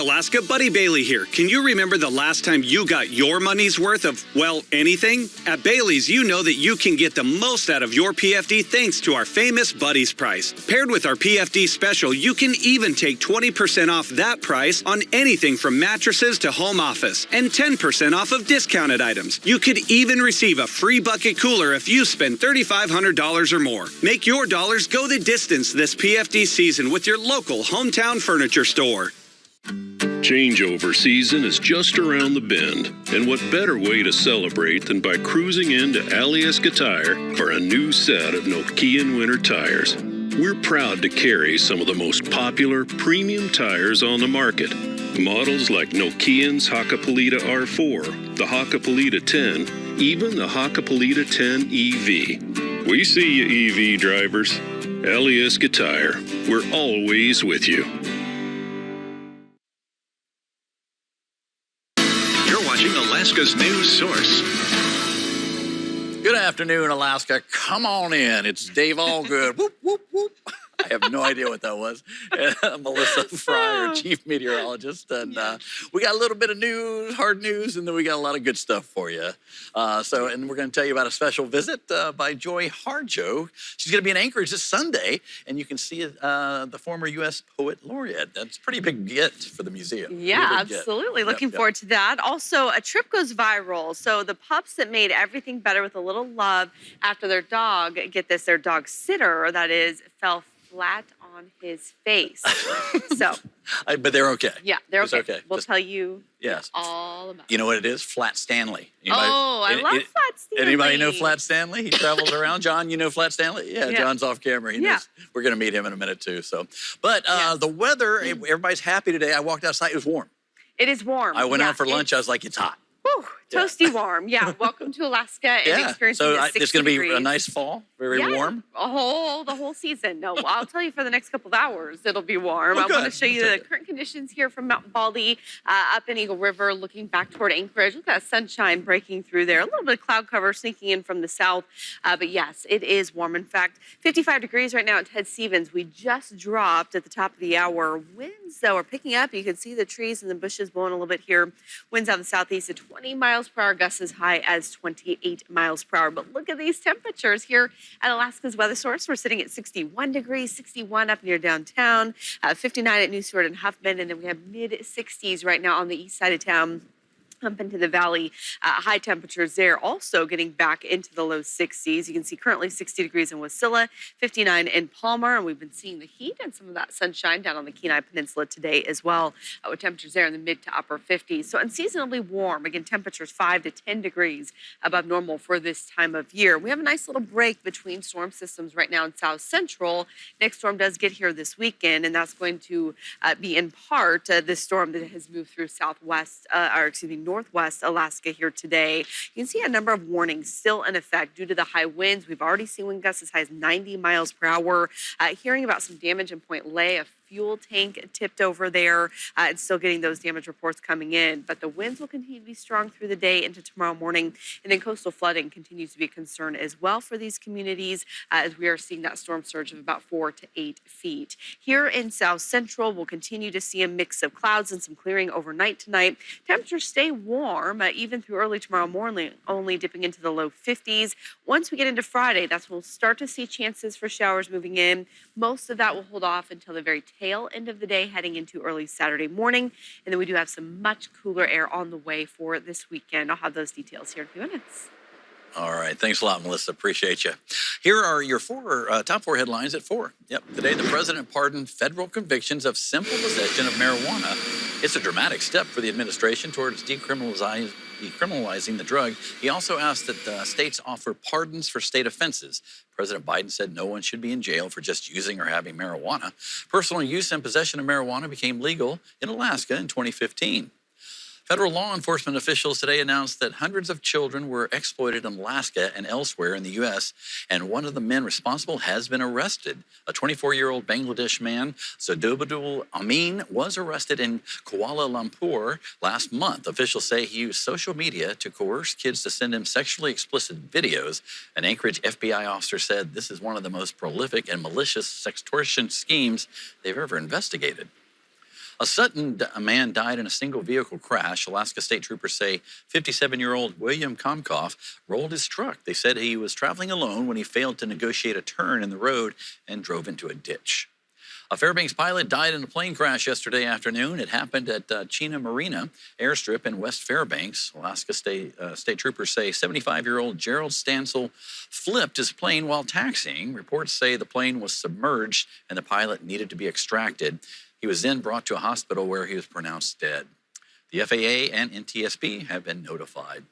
Alaska, Buddy Bailey here. Can you remember the last time you got your money's worth of, well, anything? At Bailey's, you know that you can get the most out of your PFD thanks to our famous Buddy's price. Paired with our PFD special, you can even take 20% off that price on anything from mattresses to home office and 10% off of discounted items. You could even receive a free bucket cooler if you spend $3,500 or more. Make your dollars go the distance this PFD season with your local hometown furniture store. Changeover season is just around the bend, and what better way to celebrate than by cruising into Alyeska Tire for a new set of Nokian winter tires. We're proud to carry some of the most popular premium tires on the market. Models like Nokian's Hakkapeliitta R4, the Hakkapeliitta 10, even the Hakkapeliitta 10 EV. We see you, EV drivers. Alyeska Tire, we're always with you. Alaska's news source. Good afternoon, Alaska. Come on in. It's Dave Allgood. Whoop, whoop, whoop. I have no idea what that was. Melissa Fryer, chief meteorologist. And we got a little bit of news, hard news, and then we got a lot of good stuff for you. And we're going to tell you about a special visit by Joy Harjo. She's going to be in Anchorage this Sunday, and you can see the former U.S. Poet Laureate. That's a pretty big get for the museum. Yeah, absolutely. Looking forward to that. Also, a trip goes viral. So the pups that made everything better with a little love after their dog, get this, their dog sitter, that is, fell flat on his face. But they're okay. Yeah, they're okay. We'll tell you all about it. You know what it is? Flat Stanley. I love Flat Stanley. Anybody know Flat Stanley? He travels around. John, you know Flat Stanley? Yeah, John's off camera. He knows. We're going to meet him in a minute, too. But the weather, everybody's happy today. I walked outside. It was warm. It is warm. I went out for lunch. I was like, it's hot. Whew, toasty warm. Yeah, welcome to Alaska and experiencing the 60 it's going to be degrees. A nice fall, very warm. The whole season. No, I'll tell you for the next couple of hours, it'll be warm. I want to show you the current conditions here from Mount Baldy up in Eagle River, looking back toward Anchorage. Look at that sunshine breaking through there. A little bit of cloud cover sneaking in from the south. But yes, it is warm. In fact, 55 degrees right now at Ted Stevens. We just dropped at the top of the hour. Winds, though, are picking up. You can see the trees and the bushes blowing a little bit here. Winds out of the southeast at 20 miles per hour. Gusts as high as 28 miles per hour. But look at these temperatures here at Alaska's weather source. We're sitting at 61 degrees, 61 up near downtown, 59 at New Stewart and Huffman, and then we have mid-60s right now on the east side of town. Up into the valley, high temperatures there, also getting back into the low 60s. You can see currently 60 degrees in Wasilla, 59 in Palmer, and we've been seeing the heat and some of that sunshine down on the Kenai Peninsula today as well, with temperatures there in the mid to upper 50s. So unseasonably warm, again, temperatures 5 to 10 degrees above normal for this time of year. We have a nice little break between storm systems right now in South Central. Next storm does get here this weekend, and that's going to be in part this storm that has moved through northwest Alaska here today. You can see a number of warnings still in effect due to the high winds. We've already seen wind gusts as high as 90 miles per hour. Hearing about some damage in Point Lay, a fuel tank tipped over there, and still getting those damage reports coming in. But the winds will continue to be strong through the day into tomorrow morning. And then coastal flooding continues to be a concern as well for these communities, as we are seeing that storm surge of about 4 to 8 feet. Here in South Central, we'll continue to see a mix of clouds and some clearing overnight tonight. Temperatures stay warm, even through early tomorrow morning, only dipping into the low 50s. Once we get into Friday, that's when we'll start to see chances for showers moving in. Most of that will hold off until the very tail end of the day, heading into early Saturday morning. And then we do have some much cooler air on the way for this weekend. I'll have those details here in a few minutes. All right. Thanks a lot, Melissa. Appreciate you. Here are your top four headlines at 4. Today, the president pardoned federal convictions of simple possession of marijuana. It's a dramatic step for the administration towards decriminalizing the drug. He also asked that states offer pardons for state offenses. President Biden said no one should be in jail for just using or having marijuana. Personal use and possession of marijuana became legal in Alaska in 2015. Federal law enforcement officials today announced that hundreds of children were exploited in Alaska and elsewhere in the U.S., and one of the men responsible has been arrested. A 24-year-old Bangladesh man, Sadubadul Amin, was arrested in Kuala Lumpur last month. Officials say he used social media to coerce kids to send him sexually explicit videos. An Anchorage FBI officer said this is one of the most prolific and malicious sextortion schemes they've ever investigated. A man died in a single vehicle crash. Alaska State Troopers say 57-year-old William Komkoff rolled his truck. They said he was traveling alone when he failed to negotiate a turn in the road and drove into a ditch. A Fairbanks pilot died in a plane crash yesterday afternoon. It happened at Chena Marina airstrip in West Fairbanks. Alaska State Troopers say 75-year-old Gerald Stansel flipped his plane while taxiing. Reports say the plane was submerged and the pilot needed to be extracted. He was then brought to a hospital where he was pronounced dead. The FAA and NTSB have been notified.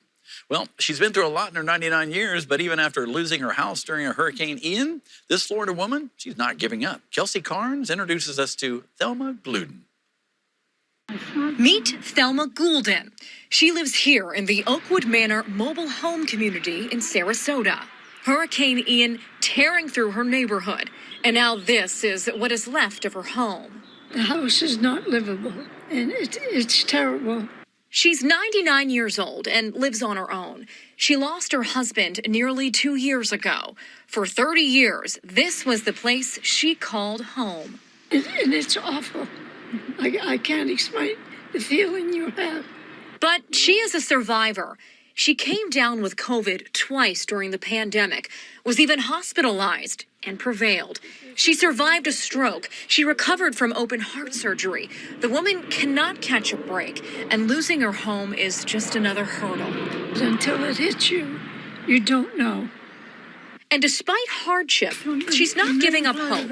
Well, she's been through a lot in her 99 years, but even after losing her house during a Hurricane Ian, this Florida woman, she's not giving up. Kelsey Carnes introduces us to Thelma Gulden. Meet Thelma Gulden. She lives here in the Oakwood Manor mobile home community in Sarasota. Hurricane Ian tearing through her neighborhood, and now this is what is left of her home. The house is not livable, and it's terrible. She's 99 years old and lives on her own. She lost her husband nearly 2 years ago. For 30 years, this was the place she called home. And it's awful. I can't explain the feeling you have. But she is a survivor. She came down with COVID twice during the pandemic, was even hospitalized, and prevailed. She survived a stroke. She recovered from open heart surgery. The woman cannot catch a break, and losing her home is just another hurdle. Until it hits you, you don't know. And despite hardship, she's not giving up hope.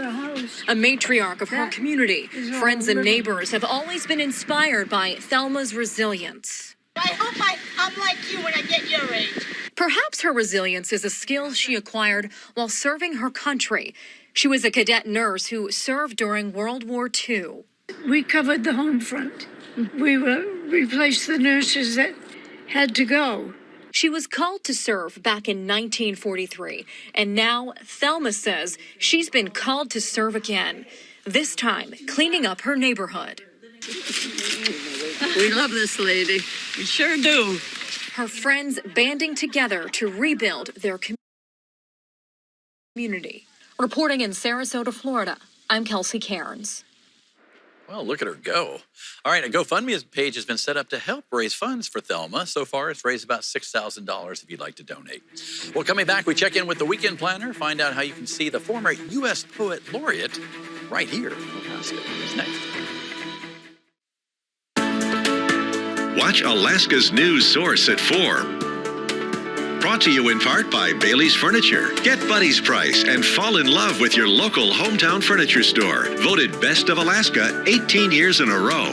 A matriarch of her community, friends and neighbors have always been inspired by Thelma's resilience. I hope I'm like you when I get your age. Perhaps her resilience is a skill she acquired while serving her country. She was a cadet nurse who served during World War II. We covered the home front. We replaced the nurses that had to go. She was called to serve back in 1943, and now Thelma says she's been called to serve again, this time cleaning up her neighborhood. We love this lady. We sure do. Her friends banding together to rebuild their community. Reporting in Sarasota, Florida, I'm Kelsey Cairns. Well, look at her go. All right, a GoFundMe page has been set up to help raise funds for Thelma. So far, it's raised about $6,000 if you'd like to donate. Well, coming back, we check in with the weekend planner, find out how you can see the former U.S. Poet Laureate right here in Alaska. What's next? Watch Alaska's news source at 4. Brought to you in part by Bailey's Furniture. Get Buddy's price and fall in love with your local hometown furniture store. Voted Best of Alaska 18 years in a row.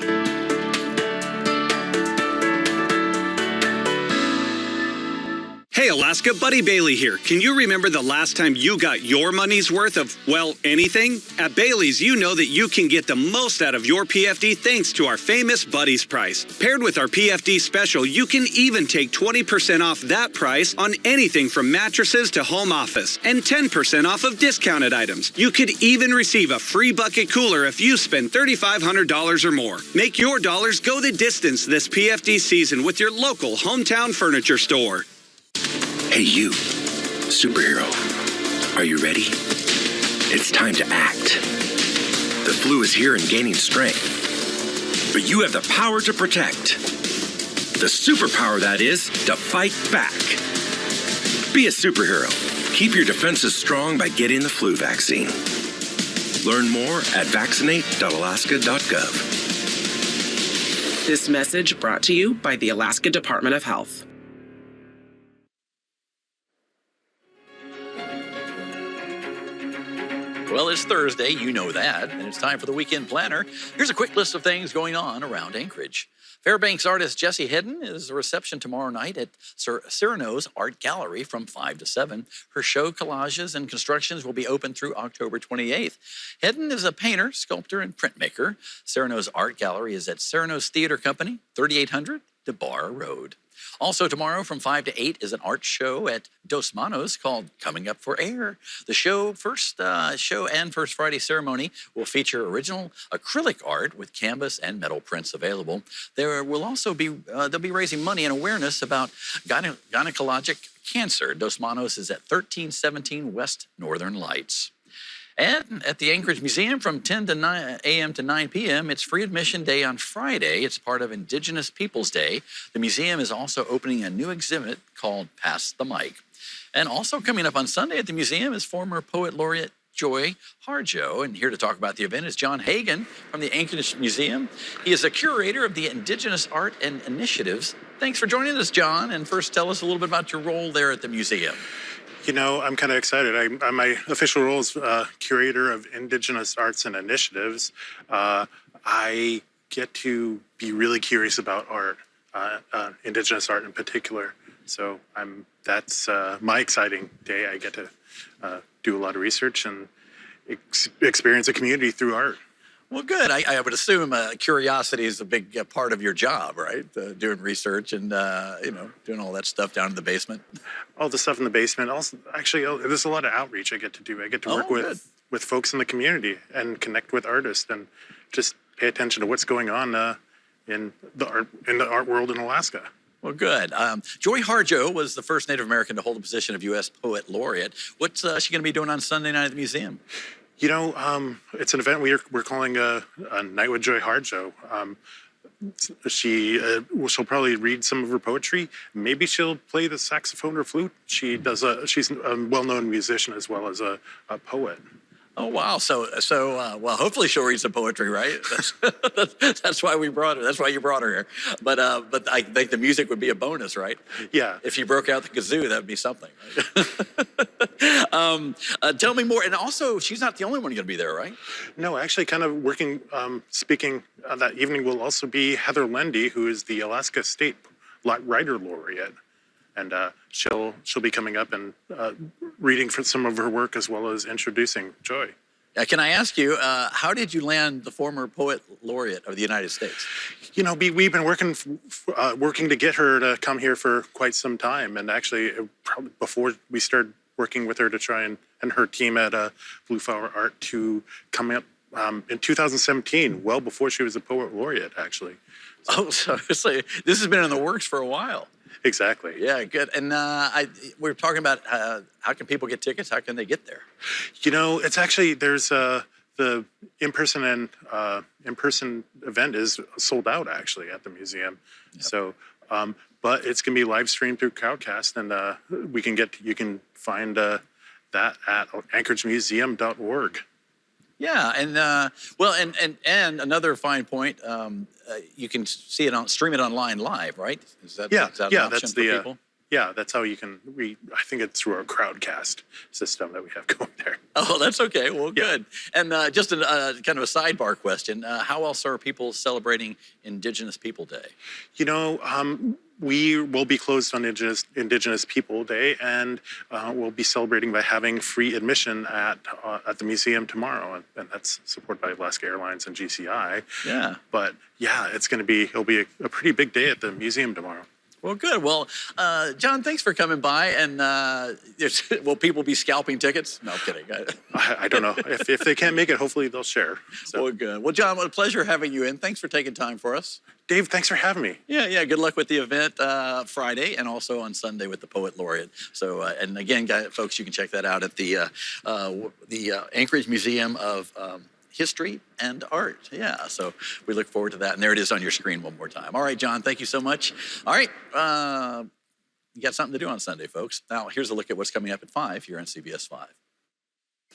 Hey Alaska, Buddy Bailey here. Can you remember the last time you got your money's worth of, well, anything? At Bailey's, you know that you can get the most out of your PFD thanks to our famous Buddy's price. Paired with our PFD special, you can even take 20% off that price on anything from mattresses to home office and 10% off of discounted items. You could even receive a free bucket cooler if you spend $3,500 or more. Make your dollars go the distance this PFD season with your local hometown furniture store. Hey, you, superhero, are you ready? It's time to act. The flu is here and gaining strength, but you have the power to protect. The superpower, that is, to fight back. Be a superhero. Keep your defenses strong by getting the flu vaccine. Learn more at vaccinate.alaska.gov. This message brought to you by the Alaska Department of Health. Well, it's Thursday, you know that, and it's time for the Weekend Planner. Here's a quick list of things going on around Anchorage. Fairbanks artist Jessie Hedden is a reception tomorrow night at Cyrano's Art Gallery from 5 to 7. Her show, collages, and constructions will be open through October 28th. Hedden is a painter, sculptor, and printmaker. Cyrano's Art Gallery is at Cyrano's Theater Company, 3800 DeBar Road. Also tomorrow from 5 to 8 is an art show at Dos Manos called Coming Up for Air. The first Friday ceremony will feature original acrylic art with canvas and metal prints available. There will also be, they'll be raising money and awareness about gynecologic cancer. Dos Manos is at 1317 West Northern Lights. And at the Anchorage Museum from 10 to 9 a.m. to 9 p.m., it's free admission day on Friday. It's part of Indigenous Peoples Day. The museum is also opening a new exhibit called Pass the Mic. And also coming up on Sunday at the museum is former poet laureate Joy Harjo. And here to talk about the event is John Hagan from the Anchorage Museum. He is a curator of the Indigenous Art and Initiatives. Thanks for joining us, John. And first, tell us a little bit about your role there at the museum. You know, I'm kind of excited. My official role is curator of Indigenous Arts and Initiatives. I get to be really curious about art, Indigenous art in particular. So that's my exciting day. I get to do a lot of research and experience a community through art. Well, good. I would assume curiosity is a big part of your job, right? Doing research and, doing all that stuff down in the basement. All the stuff in the basement. Also, actually, there's a lot of outreach I get to do. I get to work with folks in the community and connect with artists and just pay attention to what's going on in the art world in Alaska. Well, good. Joy Harjo was the first Native American to hold the position of U.S. Poet Laureate. What's she going to be doing on Sunday night at the museum? You know, it's an event we're calling a Night with Joy Harjo. She'll probably read some of her poetry. Maybe she'll play the saxophone or flute. She's a well-known musician as well as a poet. Oh, wow. So, hopefully she'll read some poetry, right? That's why we brought her. That's why you brought her here. But I think the music would be a bonus, right? Yeah. If she broke out the kazoo, that would be something. Right? Tell me more. And also, she's not the only one going to be there, right? No, actually, kind of working, speaking that evening will also be Heather Lendy, who is the Alaska State Writer Laureate. And she'll be coming up and reading from some of her work as well as introducing Joy. Can I ask you, how did you land the former poet laureate of the United States? You know, we've been working to get her to come here for quite some time. And actually, probably before we started working with her to try and her team at Blue Flower Art to come up in 2017, well before she was a poet laureate, actually. So this has been in the works for a while. Exactly. Yeah, good. And we're talking about how can people get tickets? How can they get there? You know, it's actually there's the in-person event is sold out actually at the museum. Yep. So, but it's gonna be live streamed through Crowdcast, and you can find that at anchoragemuseum.org. Yeah, and another fine point, you can see it stream it online live, right? Is that an option for people? Yeah, that's how you can I think it's through our Crowdcast system that we have going there. Oh, that's okay. Well, good. And just kind of a sidebar question: how else are people celebrating Indigenous People Day? You know, we will be closed on Indigenous People Day, and we'll be celebrating by having free admission at the museum tomorrow, and that's supported by Alaska Airlines and GCI. Yeah. But yeah, it'll be a pretty big day at the museum tomorrow. Well, good. Well, John, thanks for coming by. And will people be scalping tickets? No, I'm kidding. I don't know. If they can't make it, hopefully they'll share. So. Well, good. Well, John, what a pleasure having you in. Thanks for taking time for us. Dave, thanks for having me. Yeah. Good luck with the event Friday and also on Sunday with the Poet Laureate. So, and again, folks, you can check that out at the Anchorage Museum of History and Art. Yeah, so we look forward to that. And there it is on your screen one more time. All right, John, thank you so much. All right, you got something to do on Sunday, folks. Now, here's a look at what's coming up at 5 here on CBS 5.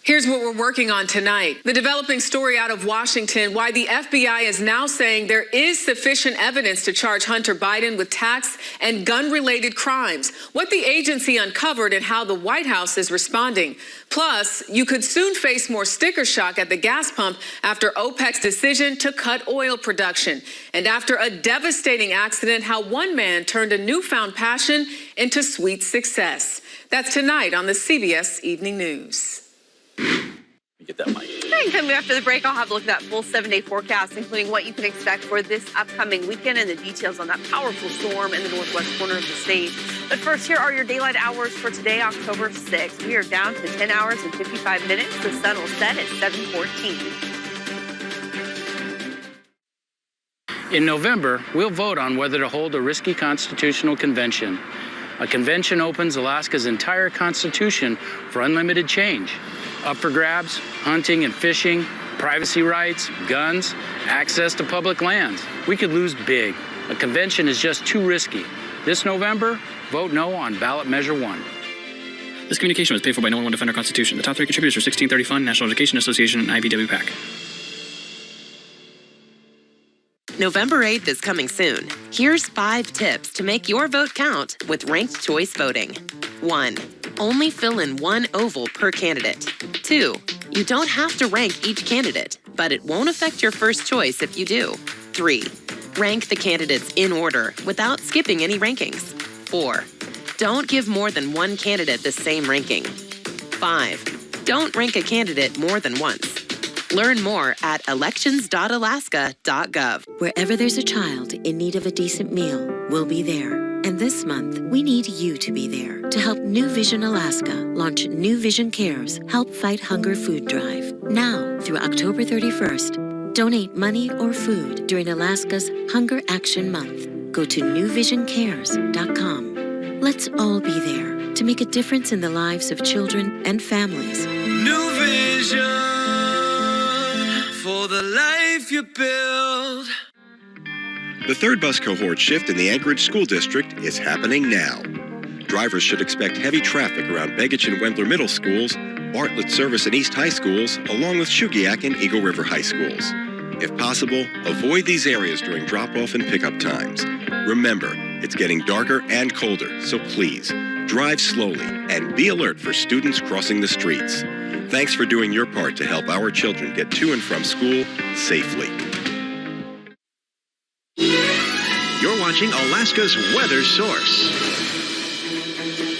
Here's what we're working on tonight. The developing story out of Washington, why the FBI is now saying there is sufficient evidence to charge Hunter Biden with tax and gun-related crimes, what the agency uncovered and how the White House is responding. Plus, you could soon face more sticker shock at the gas pump after OPEC's decision to cut oil production. And after a devastating accident, how one man turned a newfound passion into sweet success. That's tonight on the CBS Evening News. Get that mic. And coming after the break, I'll have a look at that full 7-day forecast, including what you can expect for this upcoming weekend and the details on that powerful storm in the northwest corner of the state. But first, here are your daylight hours for today, October 6th. We are down to 10 hours and 55 minutes. The sun will set at 7:14. In November, we'll vote on whether to hold a risky constitutional convention. A convention opens Alaska's entire constitution for unlimited change. Up for grabs, hunting and fishing, privacy rights, guns, access to public lands. We could lose big. A convention is just too risky. This November, vote no on ballot measure 1. This communication was paid for by No One Will Defend Our Constitution. The top 3 contributors are 1630 Fund, National Education Association, and IBW PAC. November 8th is coming soon. Here's 5 tips to make your vote count with ranked choice voting. 1. Only fill in 1 oval per candidate. 2. You don't have to rank each candidate, but it won't affect your first choice if you do. 3. Rank the candidates in order without skipping any rankings. 4. Don't give more than 1 candidate the same ranking. 5. Don't rank a candidate more than once. Learn more at elections.alaska.gov. Wherever there's a child in need of a decent meal, we'll be there. And this month, we need you to be there to help New Vision Alaska launch New Vision Cares Help Fight Hunger Food Drive. Now through October 31st, donate money or food during Alaska's Hunger Action Month. Go to newvisioncares.com. Let's all be there to make a difference in the lives of children and families. New Vision for the life you build. The third bus cohort shift in the Anchorage School District is happening now. Drivers should expect heavy traffic around Begich and Wendler Middle Schools, Bartlett Service and East High Schools, along with Shugiak and Eagle River High Schools. If possible, avoid these areas during drop-off and pickup times. Remember, it's getting darker and colder, so please, drive slowly and be alert for students crossing the streets. Thanks for doing your part to help our children get to and from school safely. You're watching Alaska's Weather Source.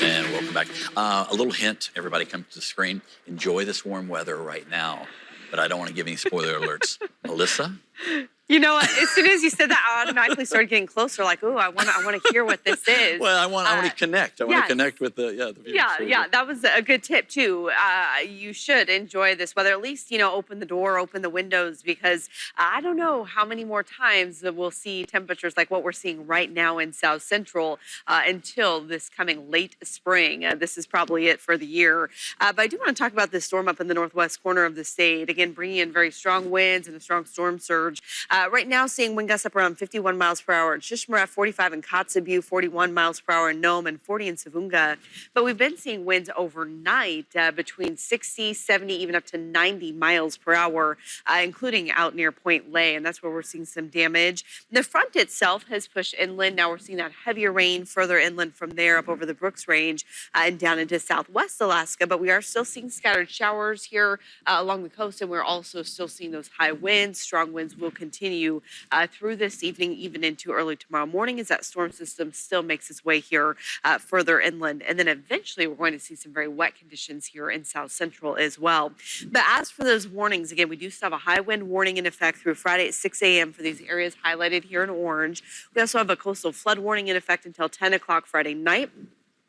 And welcome back. A little hint, everybody come to the screen. Enjoy this warm weather right now, but I don't want to give any spoiler alerts. Melissa? You know, as soon as you said that, I automatically started getting closer. Like, ooh, I want to hear what this is. Well, I want to connect. I want to connect with the viewers. Yeah. That was a good tip too. You should enjoy this weather. At least open the door, open the windows, because I don't know how many more times that we'll see temperatures like what we're seeing right now in South Central until this coming late spring. This is probably it for the year. But I do want to talk about this storm up in the northwest corner of the state. Again, bringing in very strong winds and a strong storm surge. Right now, seeing wind gusts up around 51 miles per hour in Shishmaref, 45 in Kotzebue, 41 miles per hour in Nome, and 40 in Savunga. But we've been seeing winds overnight between 60, 70, even up to 90 miles per hour, including out near Point Lay, and that's where we're seeing some damage. The front itself has pushed inland. Now we're seeing that heavier rain further inland from there up over the Brooks Range and down into southwest Alaska. But we are still seeing scattered showers here along the coast, and we're also still seeing those high winds. Strong winds will continue through this evening, even into early tomorrow morning, as that storm system still makes its way here further inland. And then eventually we're going to see some very wet conditions here in South Central as well. But as for those warnings, again, we do still have a high wind warning in effect through Friday at 6 a.m. for these areas highlighted here in orange. We also have a coastal flood warning in effect until 10 o'clock Friday night.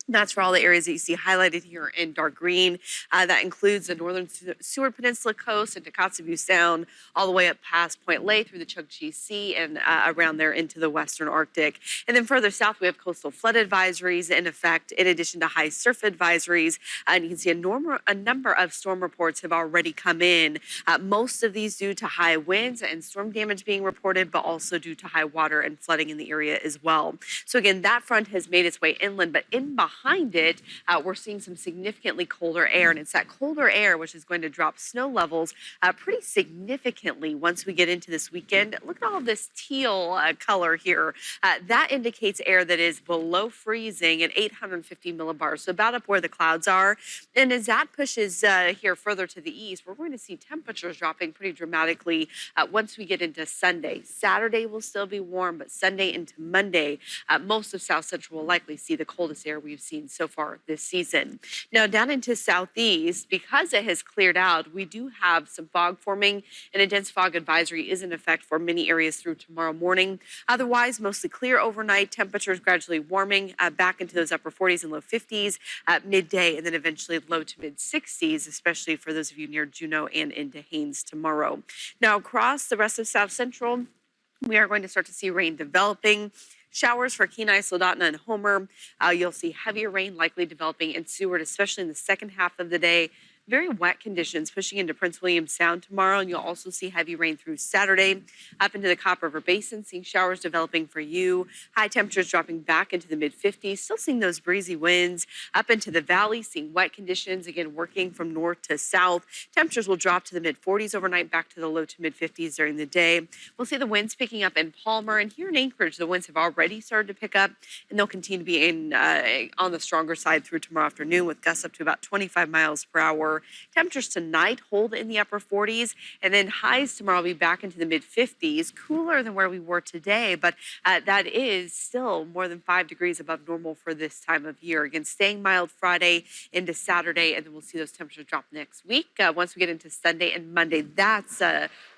That's for all the areas that you see highlighted here in dark green. That includes the northern Seward Peninsula coast and Kotzebue Sound, all the way up past Point Lay through the Chukchi Sea and around there into the western Arctic. And then further south, we have coastal flood advisories in effect, in addition to high surf advisories. And you can see a number of storm reports have already come in. Most of these due to high winds and storm damage being reported, but also due to high water and flooding in the area as well. So again, that front has made its way inland, but behind it, we're seeing some significantly colder air, and it's that colder air which is going to drop snow levels pretty significantly once we get into this weekend. Look at all this teal color here. That indicates air that is below freezing at 850 millibars, so about up where the clouds are. And as that pushes here further to the east, we're going to see temperatures dropping pretty dramatically once we get into Sunday. Saturday will still be warm, but Sunday into Monday, most of South Central will likely see the coldest air we've seen so far this season. Now down into southeast, because it has cleared out, we do have some fog forming, and a dense fog advisory is in effect for many areas through tomorrow morning. Otherwise, mostly clear overnight, temperatures gradually warming back into those upper 40s and low 50s at midday, and then eventually low to mid 60s, especially for those of you near Juneau and into Haines tomorrow. Now across the rest of South Central, we are going to start to see rain developing. Showers for Kenai, Soldotna, and Homer. You'll see heavier rain likely developing in Seward, especially in the second half of the day. very wet conditions pushing into Prince William Sound tomorrow, and you'll also see heavy rain through Saturday. Up into the Copper River Basin, seeing showers developing for you. High temperatures dropping back into the mid-50s, still seeing those breezy winds. Up into the valley, seeing wet conditions, again working from north to south. Temperatures will drop to the mid-40s overnight, back to the low to mid-50s during the day. We'll see the winds picking up in Palmer, and here in Anchorage, the winds have already started to pick up, and they'll continue to be on the stronger side through tomorrow afternoon, with gusts up to about 25 miles per hour. Temperatures tonight hold in the upper 40s, and then highs tomorrow will be back into the mid-50s, cooler than where we were today, but that is still more than 5 degrees above normal for this time of year. Again, staying mild Friday into Saturday, and then we'll see those temperatures drop next week. Once we get into Sunday and Monday, that's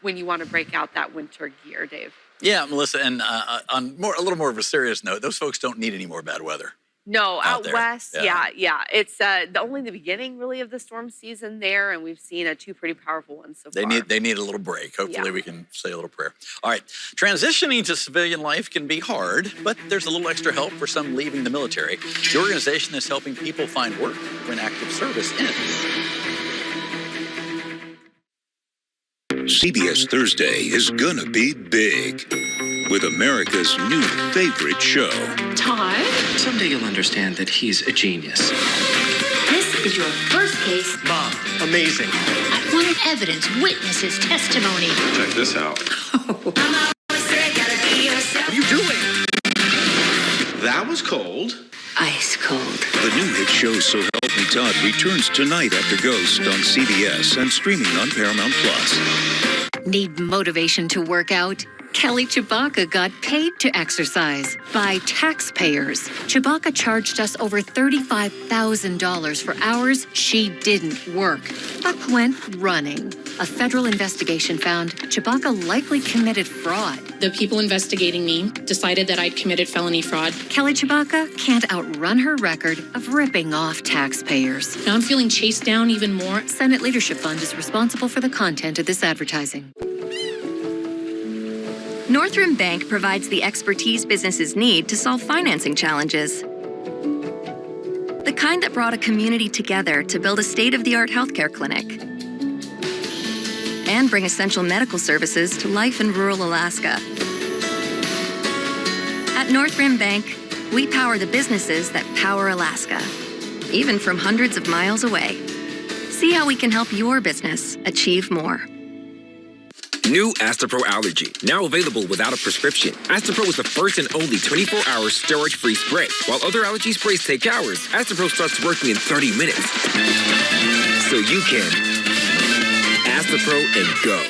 when you want to break out that winter gear, Dave. Yeah, Melissa, and on a little more of a serious note, those folks don't need any more bad weather. No, out west, Yeah. yeah. It's only the beginning, really, of the storm season there, and we've seen two pretty powerful ones so far. They need a little break. Hopefully we can say a little prayer. All right, transitioning to civilian life can be hard, but there's a little extra help for some leaving the military. The organization is helping people find work when active service ends. CBS Thursday is gonna be big with America's new favorite show. Todd? Someday you'll understand that he's a genius. This is your first case. Mom, amazing. I wanted evidence, witnesses, testimony. Check this out. What are you doing? That was cold. Ice cold. The new hit show So Help Me Todd returns tonight after Ghost on CBS and streaming on Paramount Plus. Need motivation to work out? Kelly Chewbacca got paid to exercise by taxpayers. Chewbacca charged us over $35,000 for hours she didn't work, but went running. A federal investigation found Chewbacca likely committed fraud. The people investigating me decided that I'd committed felony fraud. Kelly Chewbacca can't outrun her record of ripping off taxpayers. Now I'm feeling chased down even more. Senate Leadership Fund is responsible for the content of this advertising. Northrim Bank provides the expertise businesses need to solve financing challenges. The kind that brought a community together to build a state-of-the-art healthcare clinic and bring essential medical services to life in rural Alaska. At Northrim Bank, we power the businesses that power Alaska, even from hundreds of miles away. See how we can help your business achieve more. New Astapro Allergy, now available without a prescription. Astapro is the first and only 24-hour steroid-free spray. While other allergy sprays take hours, Astapro starts working in 30 minutes. So you can Astapro and go.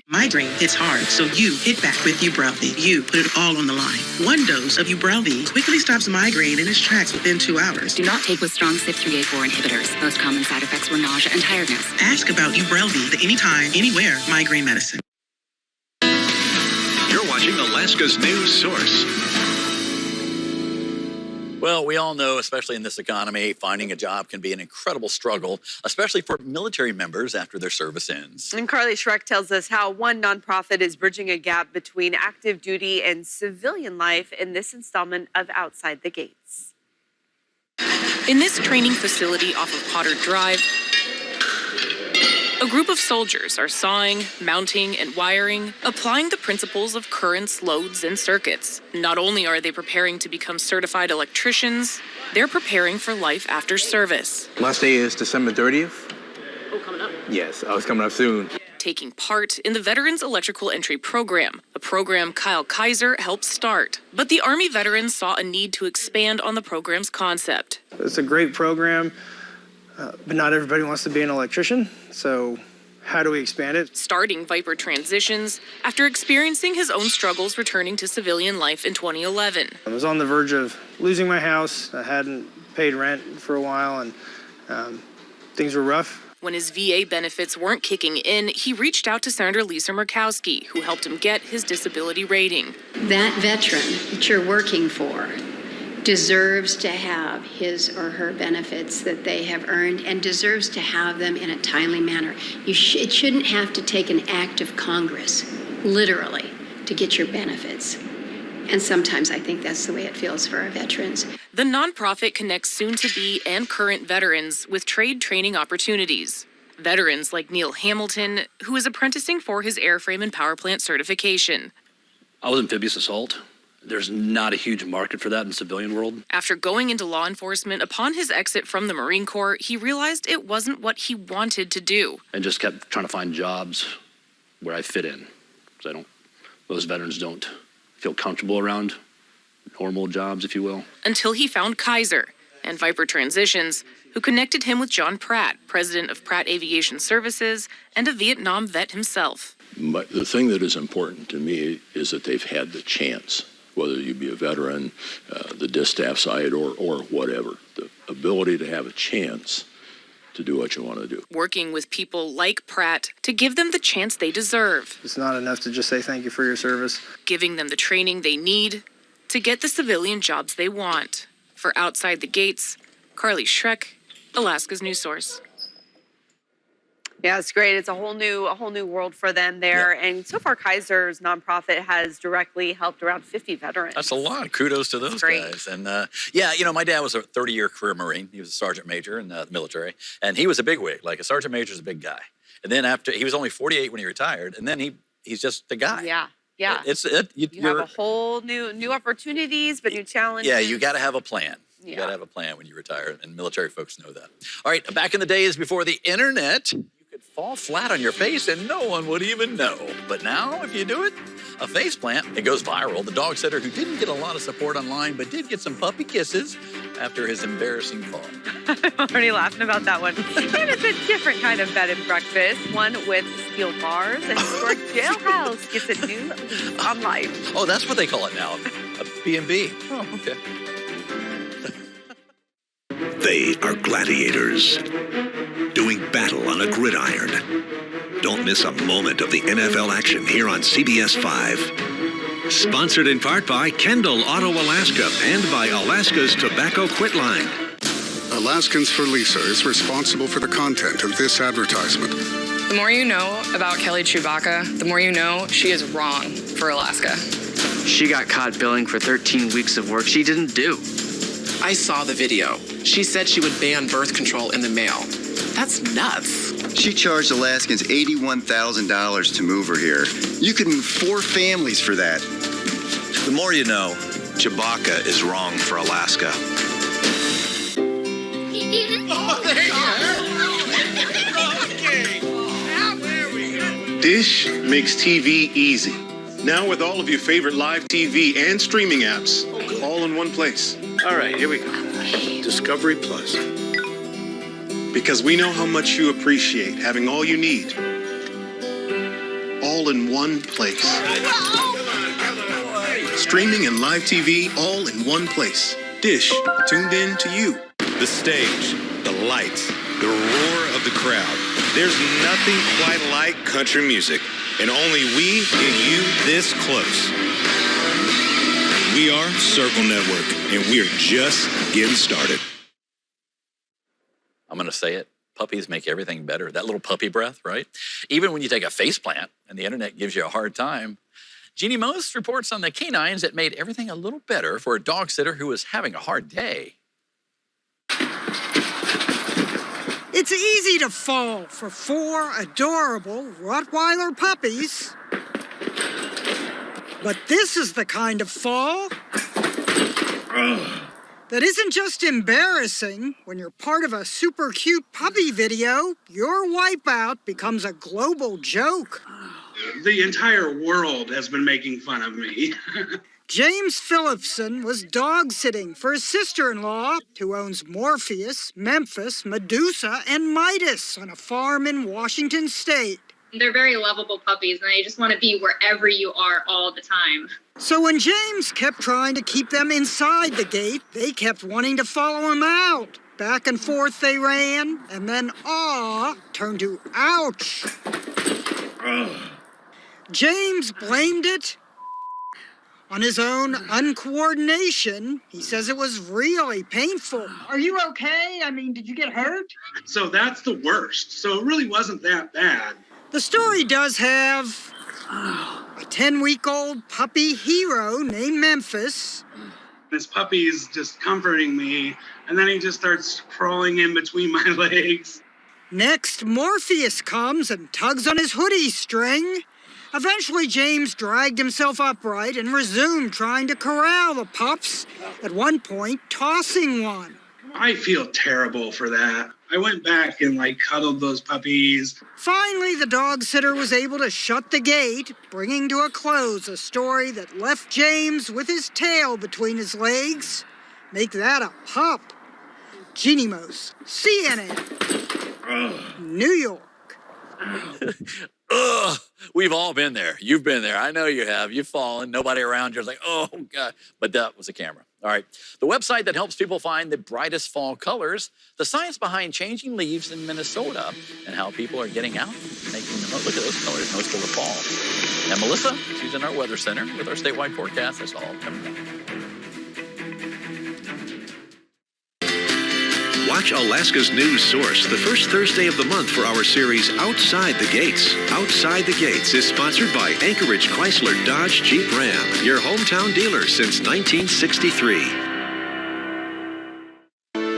Migraine hits hard, so you hit back with Ubrelvy. You put it all on the line. One dose of Ubrelvy quickly stops migraine in its tracks within 2 hours. Do not take with strong CYP3A4 inhibitors. Most common side effects were nausea and tiredness. Ask about Ubrelvy, the anytime, anywhere migraine medicine. You're watching Alaska's news source. Well, we all know, especially in this economy, finding a job can be an incredible struggle, especially for military members after their service ends. And Carly Schreck tells us how one nonprofit is bridging a gap between active duty and civilian life in this installment of Outside the Gates. In this training facility off of Potter Drive, a group of soldiers are sawing, mounting, and wiring, applying the principles of currents, loads, and circuits. Not only are they preparing to become certified electricians, they're preparing for life after service. Last day is December 30th. Oh, coming up. Yes, it's coming up soon. Taking part in the Veterans Electrical Entry Program, a program Kyle Kaiser helped start. But the Army veterans saw a need to expand on the program's concept. It's a great program. But not everybody wants to be an electrician, so how do we expand it? Starting Viper Transitions after experiencing his own struggles returning to civilian life in 2011. I was on the verge of losing my house. I hadn't paid rent for a while, and things were rough. When his VA benefits weren't kicking in, he reached out to Senator Lisa Murkowski, who helped him get his disability rating. That veteran that you're working for deserves to have his or her benefits that they have earned and deserves to have them in a timely manner. It shouldn't have to take an act of Congress, literally, to get your benefits. And sometimes I think that's the way it feels for our veterans. The nonprofit connects soon-to-be and current veterans with trade training opportunities. Veterans like Neil Hamilton, who is apprenticing for his airframe and power plant certification. I was amphibious assault. There's not a huge market for that in the civilian world. After going into law enforcement upon his exit from the Marine Corps, he realized it wasn't what he wanted to do. And just kept trying to find jobs where I fit in. Because most veterans don't feel comfortable around normal jobs, if you will. Until he found Kaiser and Viper Transitions, who connected him with John Pratt, president of Pratt Aviation Services and a Vietnam vet himself. But the thing that is important to me is that they've had the chance, whether you be a veteran, the distaff side, or whatever, the ability to have a chance to do what you want to do. Working with people like Pratt to give them the chance they deserve. It's not enough to just say thank you for your service. Giving them the training they need to get the civilian jobs they want. For Outside the Gates, Carly Schreck, Alaska's news source. Yeah, it's great. It's a whole new world for them there. Yeah. And so far, Kaiser's nonprofit has directly helped around 50 veterans. That's a lot. Kudos to those guys. And my dad was a 30-year career Marine. He was a sergeant major in the military, and he was a bigwig. Like a sergeant major is a big guy. And then after he was only 48 when he retired, and then he's just the guy. Yeah. Yeah. You have a whole new opportunities, but new challenges. Yeah, you got to have a plan. You got to have a plan when you retire, and military folks know that. All right, back in the days before the internet, you could fall flat on your face and no one would even know. But now, if you do it, a face plant, it goes viral. The dog sitter who didn't get a lot of support online, but did get some puppy kisses after his embarrassing fall. I'm already laughing about that one. And it's a different kind of bed and breakfast, one with steel bars, and historic jailhouse gets a new lease on life. Oh, that's what they call it now, a B&B. Oh, okay. They are gladiators, doing battle on a gridiron. Don't miss a moment of the NFL action here on CBS 5. Sponsored in part by Kendall Auto Alaska and by Alaska's Tobacco Quitline. Alaskans for Lisa is responsible for the content of this advertisement. The more you know about Kelly Chewbacca, the more you know she is wrong for Alaska. She got caught billing for 13 weeks of work she didn't do. I saw the video. She said she would ban birth control in the mail. That's nuts. She charged Alaskans $81,000 to move her here. You could move 4 families for that. The more you know, Chewbacca is wrong for Alaska. Oh, there you go. Dish makes TV easy. Now with all of your favorite live TV and streaming apps, all in one place. All right, here we go. Discovery Plus. Because we know how much you appreciate having all you need. All in one place. Streaming and live TV all in one place. Dish, tuned in to you. The stage, the lights, the roar of the crowd. There's nothing quite like country music, and only we get you this close. We are Circle Network, and we're just getting started. I'm going to say it. Puppies make everything better. That little puppy breath, right? Even when you take a face plant and the internet gives you a hard time. Jeannie Most reports on the canines that made everything a little better for a dog sitter who was having a hard day. It's easy to fall for 4 adorable Rottweiler puppies. But this is the kind of fall that isn't just embarrassing. When you're part of a super cute puppy video, your wipeout becomes a global joke. The entire world has been making fun of me. James Phillipson was dog sitting for his sister-in-law, who owns Morpheus, Memphis, Medusa, and Midas on a farm in Washington State. They're very lovable puppies, and they just want to be wherever you are all the time. So when James kept trying to keep them inside the gate, they kept wanting to follow him out. Back and forth they ran, and then awe turned to ouch. James blamed it on his own uncoordination. He says it was really painful. Are you okay? I mean, did you get hurt? So that's the worst. So it really wasn't that bad. The story does have a 10-week-old puppy hero named Memphis. This puppy's just comforting me, and then he just starts crawling in between my legs. Next, Morpheus comes and tugs on his hoodie string. Eventually, James dragged himself upright and resumed trying to corral the pups, at one point tossing one. I feel terrible for that. I went back and cuddled those puppies. Finally, the dog sitter was able to shut the gate, bringing to a close a story that left James with his tail between his legs. Make that a pup. Jeannie Mose, CNN, New York. Ugh, we've all been there. You've been there. I know you have. You've fallen. Nobody around you's like, oh, God. But that was a camera. All right. The website that helps people find the brightest fall colors, the science behind changing leaves in Minnesota, and how people are getting out, making them, look at those colors, noticeable to fall. And Melissa, she's in our weather center with our statewide forecast. That's all coming up. Watch Alaska's news source the first Thursday of the month for our series Outside the Gates. Outside the Gates is sponsored by Anchorage Chrysler Dodge Jeep Ram, your hometown dealer since 1963.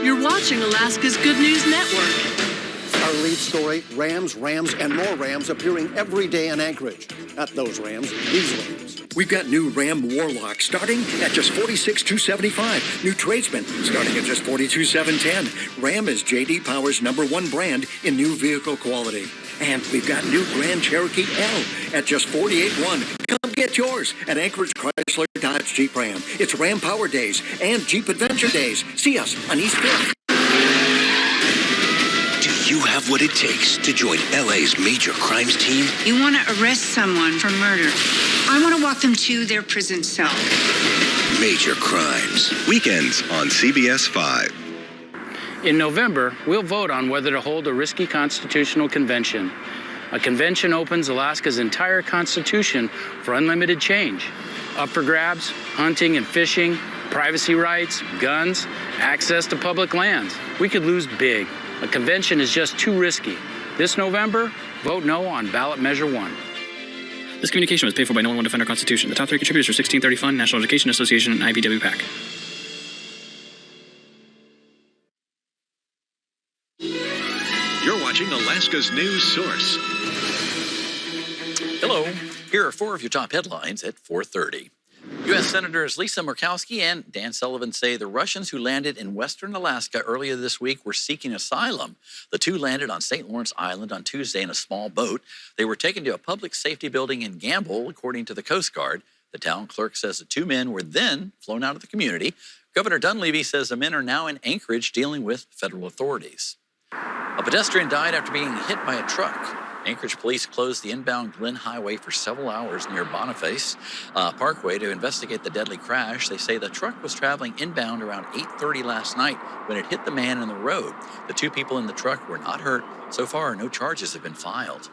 You're watching Alaska's Good News Network. Our lead story, Rams, and more Rams appearing every day in Anchorage. Not those Rams, these Rams. We've got new Ram Warlock starting at just $46,275. New Tradesman starting at just $42,710. Ram is J.D. Power's #1 brand in new vehicle quality. And we've got new Grand Cherokee L at just $48,100. Come get yours at Anchorage Chrysler Dodge Jeep Ram. It's Ram Power Days and Jeep Adventure Days. See us on East 5th. You have what it takes to join LA's major crimes team. You want to arrest someone for murder. I want to walk them to their prison cell. Major Crimes. Weekends on CBS 5. In November, we'll vote on whether to hold a risky constitutional convention. A convention opens Alaska's entire constitution for unlimited change. Up for grabs, hunting and fishing, privacy rights, guns, access to public lands. We could lose big. A convention is just too risky. This November, vote no on ballot measure 1. This communication was paid for by No One Will Defend Our Constitution. The top 3 contributors are 1630 Fund, National Education Association, and IBW PAC. You're watching Alaska's news source. Hello. Here are 4 of your top headlines at 4:30. U.S. Senators Lisa Murkowski and Dan Sullivan say the Russians who landed in western Alaska earlier this week were seeking asylum. The 2 landed on St. Lawrence Island on Tuesday in a small boat. They were taken to a public safety building in Gamble, according to the Coast Guard. The town clerk says the 2 men were then flown out of the community. Governor Dunleavy says the men are now in Anchorage dealing with federal authorities. A pedestrian died after being hit by a truck. Anchorage police closed the inbound Glen Highway for several hours near Boniface Parkway to investigate the deadly crash. They say the truck was traveling inbound around 8:30 last night when it hit the man in the road. The 2 people in the truck were not hurt. So far, no charges have been filed.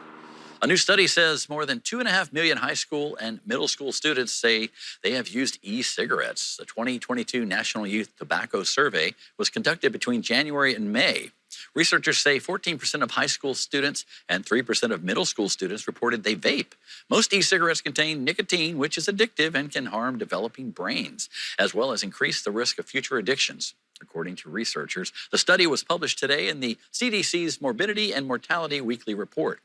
A new study says more than 2.5 million high school and middle school students say they have used e-cigarettes. The 2022 National Youth Tobacco Survey was conducted between January and May. Researchers say 14% of high school students and 3% of middle school students reported they vape. Most e-cigarettes contain nicotine, which is addictive and can harm developing brains, as well as increase the risk of future addictions. According to researchers, the study was published today in the CDC's Morbidity and Mortality Weekly Report.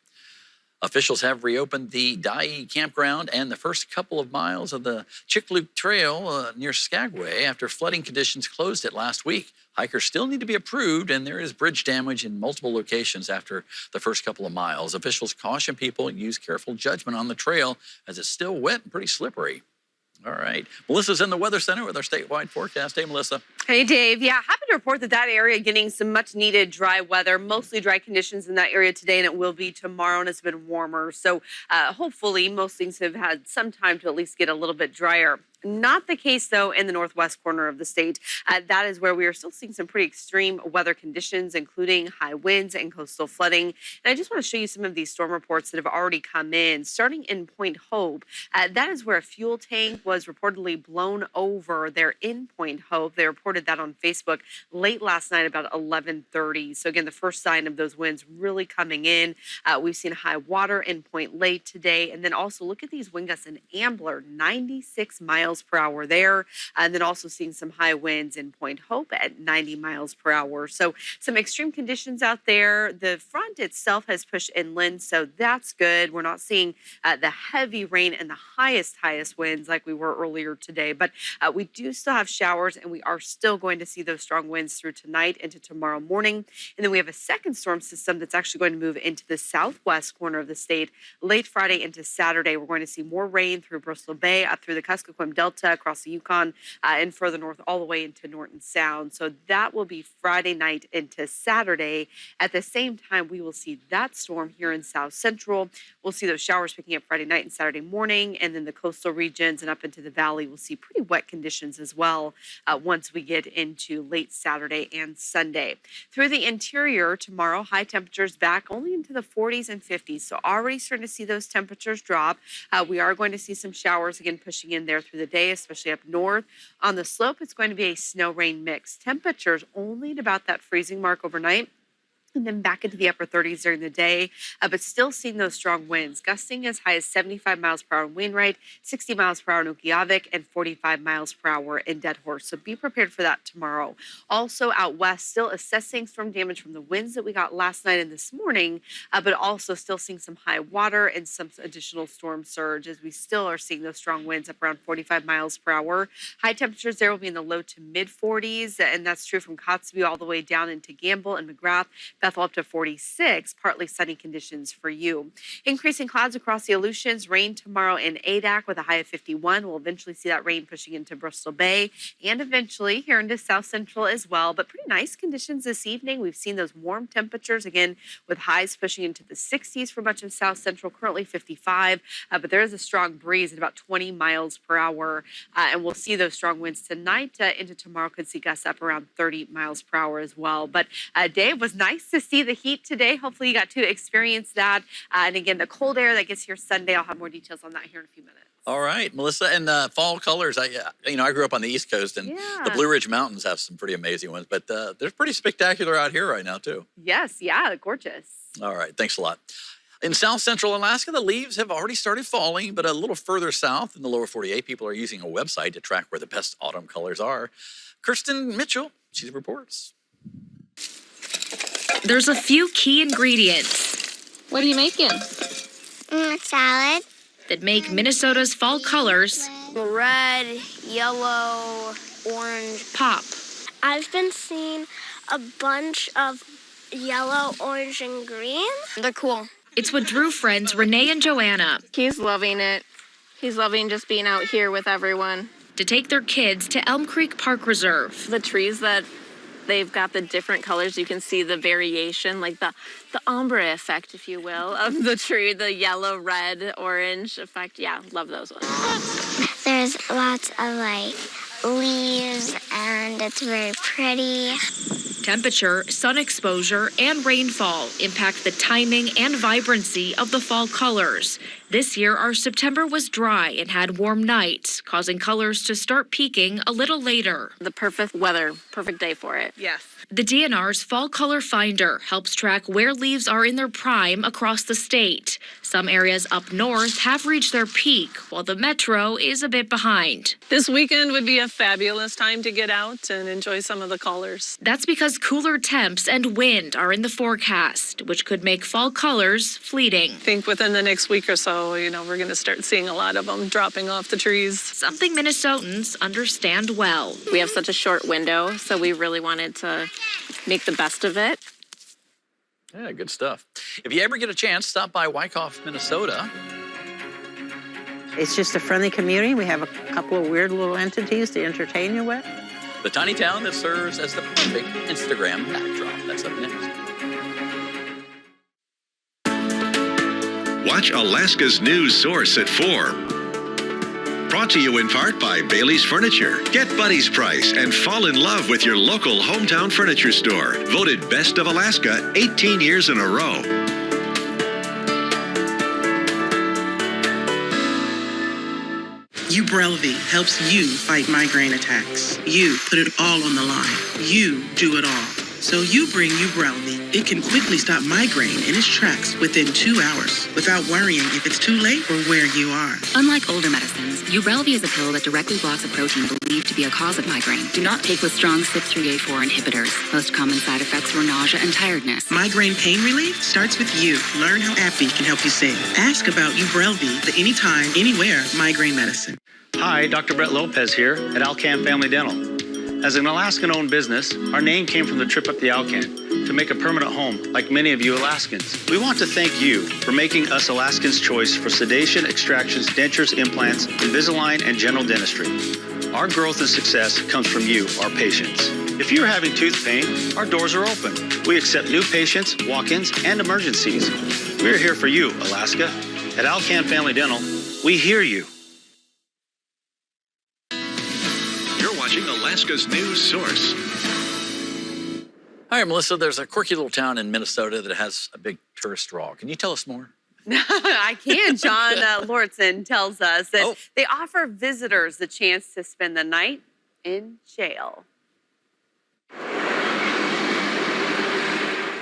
Officials have reopened the Dyea campground and the first couple of miles of the Chicxulub Trail near Skagway after flooding conditions closed it last week. Hikers still need to be approved, and there is bridge damage in multiple locations after the first couple of miles. Officials caution people to use careful judgment on the trail as it's still wet and pretty slippery. All right. Melissa's in the Weather Center with our statewide forecast. Hey, Melissa. Hey, Dave. Yeah, happy to report that area getting some much needed dry weather, mostly dry conditions in that area today, and it will be tomorrow, and it's been warmer. So hopefully most things have had some time to at least get a little bit drier. Not the case, though, in the northwest corner of the state. That is where we are still seeing some pretty extreme weather conditions, including high winds and coastal flooding. And I just want to show you some of these storm reports that have already come in, starting in Point Hope. That is where a fuel tank was reportedly blown over there in Point Hope. They reported that on Facebook late last night about 11:30. So, again, the first sign of those winds really coming in. We've seen high water in Point Lake today. And then also look at these wind gusts in Ambler, 96 miles miles per hour there. And then also seeing some high winds in Point Hope at 90 miles per hour. So some extreme conditions out there. The front itself has pushed inland, so that's good. We're not seeing the heavy rain and the highest winds like we were earlier today. But we do still have showers, and we are still going to see those strong winds through tonight into tomorrow morning. And then we have a second storm system that's actually going to move into the southwest corner of the state late Friday into Saturday. We're going to see more rain through Bristol Bay, up through the Kuskokwim Delta, across the Yukon, and further north all the way into Norton Sound. So that will be Friday night into Saturday. At the same time, we will see that storm here in South Central. We'll see those showers picking up Friday night and Saturday morning, and then the coastal regions and up into the valley, we'll see pretty wet conditions as well once we get into late Saturday and Sunday. Through the interior tomorrow, high temperatures back only into the 40s and 50s. So already starting to see those temperatures drop. We are going to see some showers again pushing in there through the day, especially up north. On the slope, it's going to be a snow-rain mix. Temperatures only at about that freezing mark overnight, and then back into the upper 30s during the day, but still seeing those strong winds, gusting as high as 75 miles per hour in Wainwright, 60 miles per hour in Ukqiavik, and 45 miles per hour in Dead Horse. So be prepared for that tomorrow. Also out west, still assessing storm damage from the winds that we got last night and this morning, but also still seeing some high water and some additional storm surge as we still are seeing those strong winds up around 45 miles per hour. High temperatures there will be in the low to mid 40s, and that's true from Kotzebue all the way down into Gamble and McGrath. Bethel up to 46, partly sunny conditions for you. Increasing clouds across the Aleutians, rain tomorrow in Adak with a high of 51. We'll eventually see that rain pushing into Bristol Bay and eventually here into South Central as well. But pretty nice conditions this evening. We've seen those warm temperatures again with highs pushing into the 60s for much of South Central, currently 55. But there is a strong breeze at about 20 miles per hour. And we'll see those strong winds tonight into tomorrow. Could see gusts up around 30 miles per hour as well. But Dave, was nice to see the heat today. Hopefully you got to experience that. And again, the cold air that gets here Sunday, I'll have more details on that here in a few minutes. All right, Melissa, and fall colors. I grew up on the East Coast, and the Blue Ridge Mountains have some pretty amazing ones, but they're pretty spectacular out here right now, too. Yes, yeah, gorgeous. All right, thanks a lot. In South Central Alaska, the leaves have already started falling, but a little further south in the lower 48, people are using a website to track where the best autumn colors are. Kirsten Mitchell, she reports. There's a few key ingredients. What are you making? Salad. That make Minnesota's fall colors Red, yellow, orange. Pop. I've been seeing a bunch of yellow, orange, and green. They're cool. It's what drew friends Renee and Joanna. He's loving it. He's loving just being out here with everyone. To take their kids to Elm Creek Park Reserve. The trees that they've got the different colors. You can see the variation, like the ombre effect, if you will, of the tree, the yellow, red, orange effect. Yeah, love those ones. There's lots of leaves and it's very pretty. Temperature, sun exposure, and rainfall impact the timing and vibrancy of the fall colors. This year, our September was dry and had warm nights, causing colors to start peaking a little later. The perfect weather, perfect day for it. Yes. The DNR's Fall Color Finder helps track where leaves are in their prime across the state. Some areas up north have reached their peak, while the metro is a bit behind. This weekend would be a fabulous time to get out and enjoy some of the colors. That's because cooler temps and wind are in the forecast, which could make fall colors fleeting. I think within the next week or so, we're going to start seeing a lot of them dropping off the trees. Something Minnesotans understand well. We have such a short window, so we really wanted to make the best of it. Yeah, good stuff. If you ever get a chance, stop by Wyckoff, Minnesota. It's just a friendly community. We have a couple of weird little entities to entertain you with. The tiny town that serves as the perfect Instagram backdrop. That's up next. Watch Alaska's news source at 4. Brought to you in part by Bailey's Furniture. Get Buddy's price and fall in love with your local hometown furniture store. Voted Best of Alaska 18 years in a row. Ubrelvy helps you fight migraine attacks. You put it all on the line. You do it all. So you bring Ubrelvy. It can quickly stop migraine in its tracks within 2 hours without worrying if it's too late or where you are. Unlike older medicines, Ubrelvy is a pill that directly blocks a protein believed to be a cause of migraine. Do not take with strong CYP3A4 inhibitors. Most common side effects were nausea and tiredness. Migraine pain relief starts with you. Learn how AbbVie can help you save. Ask about Ubrelvy, the anytime, anywhere migraine medicine. Hi, Dr. Brett Lopez here at Alcan Family Dental. As an Alaskan-owned business, our name came from the trip up the Alcan to make a permanent home like many of you Alaskans. We want to thank you for making us Alaskans' choice for sedation, extractions, dentures, implants, Invisalign, and general dentistry. Our growth and success comes from you, our patients. If you're having tooth pain, our doors are open. We accept new patients, walk-ins, and emergencies. We're here for you, Alaska. At Alcan Family Dental, we hear you. You're watching Alaska's news source. All right, Melissa, there's a quirky little town in Minnesota that has a big tourist draw. Can you tell us more? I can. John Lortzen tells us that they offer visitors the chance to spend the night in jail.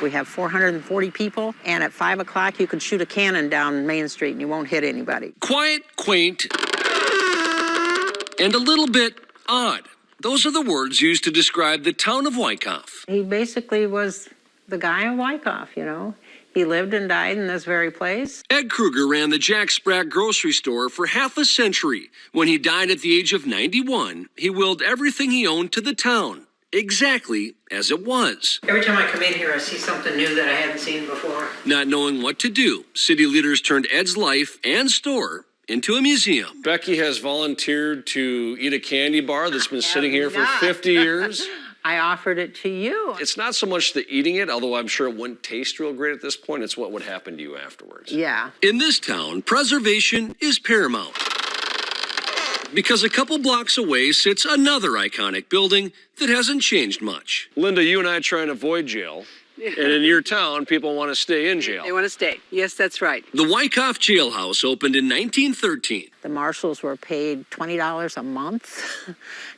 We have 440 people, and at 5 o'clock, you could shoot a cannon down Main Street and you won't hit anybody. Quiet, quaint, and a little bit odd. Those are the words used to describe the town of Wyckoff. He basically was the guy of Wyckoff, you know. He lived and died in this very place. Ed Kruger ran the Jack Spratt grocery store for half a century. When he died at the age of 91, he willed everything he owned to the town, exactly as it was. Every time I come in here, I see something new that I hadn't seen before. Not knowing what to do, city leaders turned Ed's life and store into a museum. Becky has volunteered to eat a candy bar that's been sitting here for 50 years. I offered it to you. It's not so much the eating it, although I'm sure it wouldn't taste real great at this point. It's what would happen to you afterwards. Yeah. In this town, preservation is paramount. Because a couple blocks away sits another iconic building that hasn't changed much. Linda, you and I try and avoid jail. And in your town, people want to stay in jail. They want to stay. Yes, that's right. The Wyckoff Jailhouse opened in 1913. The marshals were paid $20 a month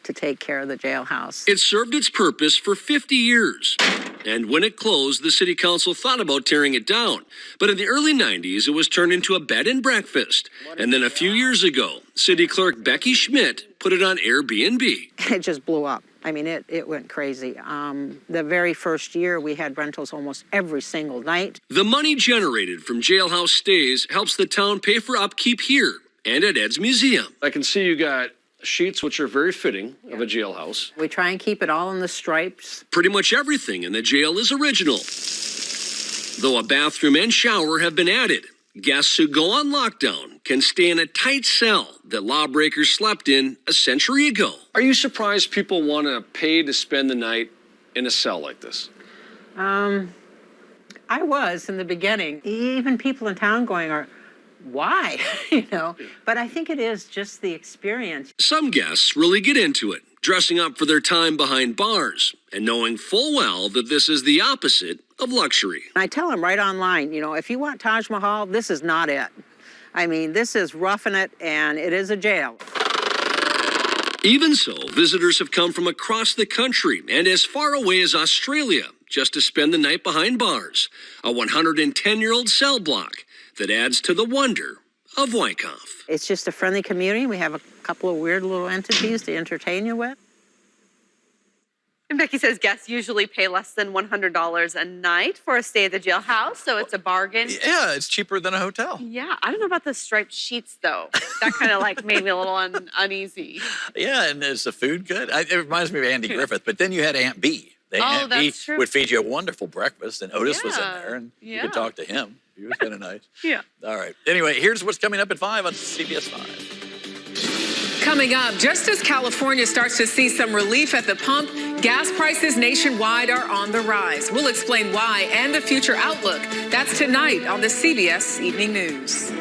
to take care of the jailhouse. It served its purpose for 50 years. And when it closed, the city council thought about tearing it down. But in the early 90s, it was turned into a bed and breakfast. And then a few years ago, city clerk Becky Schmidt put it on Airbnb. It just blew up. I mean, it went crazy. The very first year, we had rentals almost every single night. The money generated from jailhouse stays helps the town pay for upkeep here and at Ed's museum. I can see you got sheets, which are very fitting of a jailhouse. We try and keep it all in the stripes. Pretty much everything in the jail is original, though a bathroom and shower have been added. Guests who go on lockdown can stay in a tight cell that lawbreakers slept in a century ago. Are you surprised people want to pay to spend the night in a cell like this? I was in the beginning. Even people in town going, why? You know, but I think it is just the experience. Some guests really get into it, dressing up for their time behind bars and knowing full well that this is the opposite of luxury. I tell them right online, you know, if you want Taj Mahal, this is not it. I mean, this is roughing it, and it is a jail. Even so, visitors have come from across the country and as far away as Australia just to spend the night behind bars, a 110-year-old cell block that adds to the wonder of Wyckoff. It's just a friendly community. We have a couple of weird little entities to entertain you with. And Becky says guests usually pay less than $100 a night for a stay at the jailhouse, so it's a bargain. Yeah, it's cheaper than a hotel. Yeah, I don't know about the striped sheets, though. That kind of like made me a little uneasy. Yeah, and is the food good? It reminds me of Andy Griffith, but then you had Aunt B. Aunt B true. would feed you a wonderful breakfast, and Otis was in there, and you could talk to him. He was kind of nice. Yeah. All right. Anyway, here's what's coming up at 5 on CBS 5. Coming up, just as California starts to see some relief at the pump, gas prices nationwide are on the rise. We'll explain why and the future outlook. That's tonight on the CBS Evening News.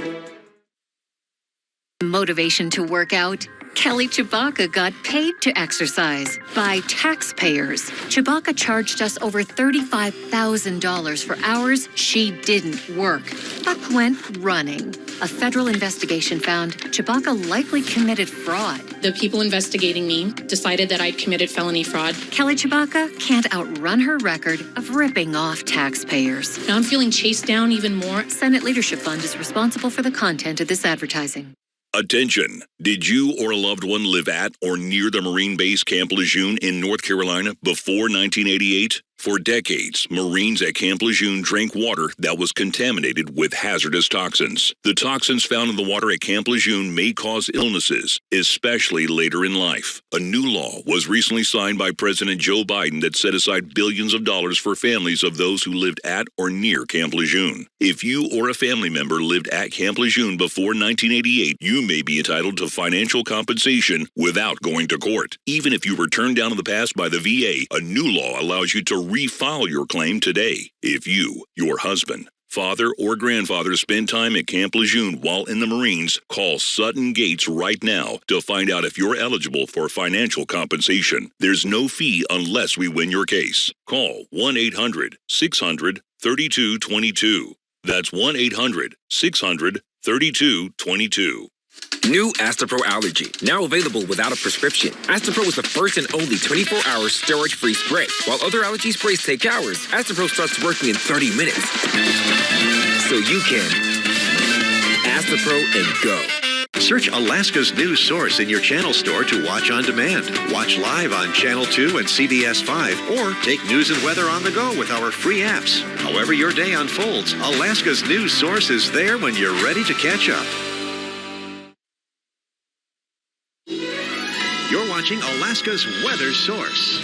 Motivation to work out? Kelly Chewbacca got paid to exercise by taxpayers. Chewbacca charged us over $35,000 for hours she didn't work, but went running. A federal investigation found Chewbacca likely committed fraud. The people investigating me decided that I'd committed felony fraud. Kelly Chewbacca can't outrun her record of ripping off taxpayers. Now I'm feeling chased down even more. Senate Leadership Fund is responsible for the content of this advertising. Attention! Did you or a loved one live at or near the Marine base Camp Lejeune in North Carolina before 1988? For decades, Marines at Camp Lejeune drank water that was contaminated with hazardous toxins. The toxins found in the water at Camp Lejeune may cause illnesses, especially later in life. A new law was recently signed by President Joe Biden that set aside billions of dollars for families of those who lived at or near Camp Lejeune. If you or a family member lived at Camp Lejeune before 1988, you may be entitled to financial compensation without going to court. Even if you were turned down in the past by the VA, a new law allows you to refile your claim today. If you, your husband, father, or grandfather spend time at Camp Lejeune while in the Marines, call Sutton Gates right now to find out if you're eligible for financial compensation. There's no fee unless we win your case. Call 1-800-600-3222. That's 1-800-600-3222. New Astapro Allergy, now available without a prescription. Astapro is the first and only 24-hour storage-free spray. While other allergy sprays take hours, Astapro starts working in 30 minutes. So you can Astapro and go. Search Alaska's news source in your channel store to watch on demand. Watch live on Channel 2 and CBS 5, or take news and weather on the go with our free apps. However your day unfolds, Alaska's news source is there when you're ready to catch up. You're watching Alaska's weather source.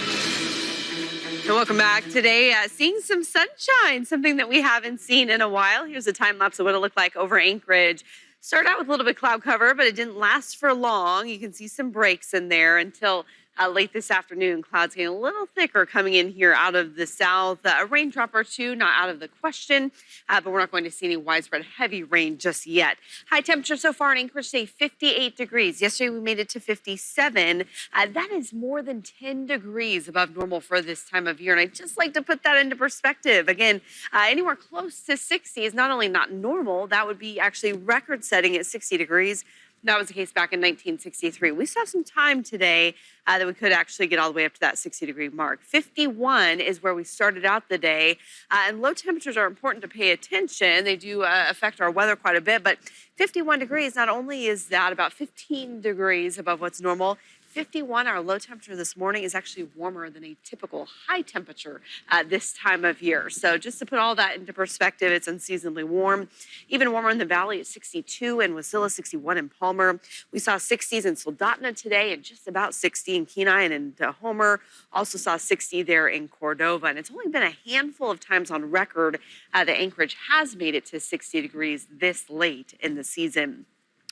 So welcome back. Today, seeing some sunshine, something that we haven't seen in a while. Here's a time lapse of what it looked like over Anchorage. Started out with a little bit of cloud cover, but it didn't last for long. You can see some breaks in there until late this afternoon. Clouds getting a little thicker coming in here out of the south. A raindrop or two, not out of the question, but we're not going to see any widespread heavy rain just yet. High temperature so far in Anchorage today, 58 degrees. Yesterday we made it to 57. That is more than 10 degrees above normal for this time of year. And I'd just like to put that into perspective. Again, anywhere close to 60 is not only not normal, that would be actually record setting at 60 degrees. That was the case back in 1963. We still have some time today that we could actually get all the way up to that 60-degree mark. 51 is where we started out the day. And low temperatures are important to pay attention. They do affect our weather quite a bit. But 51 degrees, not only is that about 15 degrees above what's normal, 51, our low temperature this morning, is actually warmer than a typical high temperature this time of year. So just to put all that into perspective, it's unseasonably warm. Even warmer in the valley at 62 in Wasilla, 61 in Palmer. We saw 60s in Soldotna today and just about 60 in Kenai and in Homer. Also saw 60 there in Cordova. And it's only been a handful of times on record that Anchorage has made it to 60 degrees this late in the season.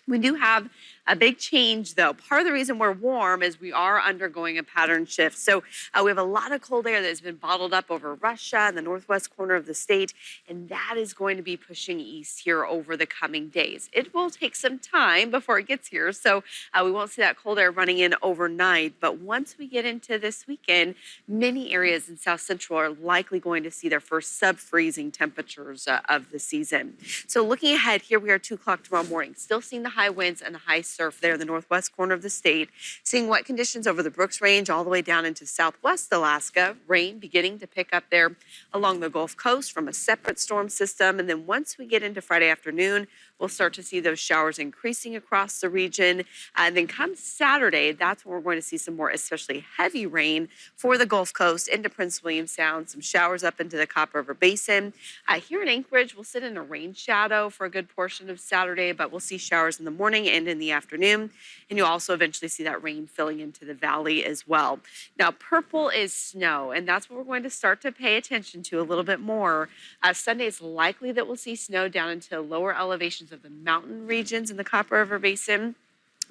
We do have a big change, though. Part of the reason we're warm is we are undergoing a pattern shift. So we have a lot of cold air that has been bottled up over Russia and the northwest corner of the state, and that is going to be pushing east here over the coming days. It will take some time before it gets here, so we won't see that cold air running in overnight. But once we get into this weekend, many areas in South Central are likely going to see their first sub-freezing temperatures of the season. So looking ahead, here we are 2 o'clock tomorrow morning, still seeing the high winds and the high surf there in the northwest corner of the state. Seeing wet conditions over the Brooks Range all the way down into southwest Alaska. Rain beginning to pick up there along the Gulf Coast from a separate storm system. And then once we get into Friday afternoon, we'll start to see those showers increasing across the region. And then come Saturday, that's when we're going to see some more especially heavy rain for the Gulf Coast into Prince William Sound, some showers up into the Copper River Basin. Here in Anchorage, we'll sit in a rain shadow for a good portion of Saturday, but we'll see showers in the morning and in the afternoon. And you'll also eventually see that rain filling into the valley as well. Now, purple is snow, and that's what we're going to start to pay attention to a little bit more. Sunday, it's likely that we'll see snow down into lower elevations of the mountain regions in the Copper River Basin.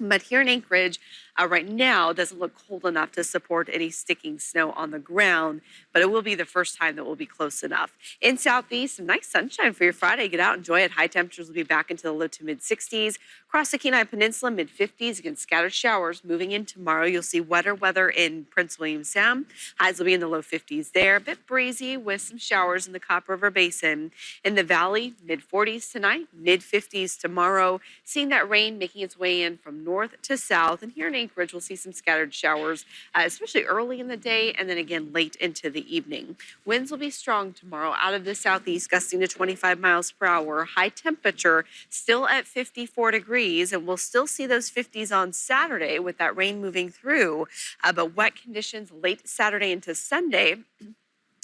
But here in Anchorage, Right now, it doesn't look cold enough to support any sticking snow on the ground, but it will be the first time that we'll be close enough. In Southeast, some nice sunshine for your Friday. Get out, enjoy it. High temperatures will be back into the low to mid 60s. Across the Kenai Peninsula, mid 50s. Again, scattered showers. Moving in tomorrow, you'll see wetter weather in Prince William Sound. Highs will be in the low 50s there. A bit breezy with some showers in the Copper River Basin. In the valley, mid 40s tonight, mid 50s tomorrow. Seeing that rain making its way in from north to south. And here in Anchorage, we'll see some scattered showers, especially early in the day and then again late into the evening. Winds will be strong tomorrow out of the southeast, gusting to 25 miles per hour. High temperature still at 54 degrees, and we'll still see those 50s on Saturday with that rain moving through, but wet conditions late Saturday into Sunday.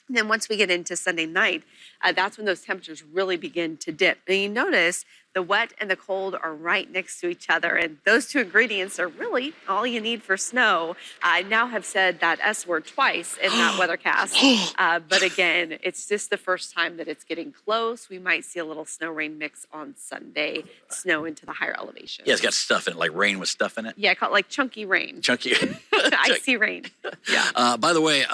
Then once we get into Sunday night, that's when those temperatures really begin to dip. And you notice the wet and the cold are right next to each other. And those two ingredients are really all you need for snow. I now have said that S word twice in that weathercast. But again, it's just the first time that it's getting close. We might see a little snow rain mix on Sunday, snow into the higher elevation. Yeah, it's got stuff in it, like rain with stuff in it. Yeah, I call it like chunky rain. Chunky. Icy rain. Yeah. By the way,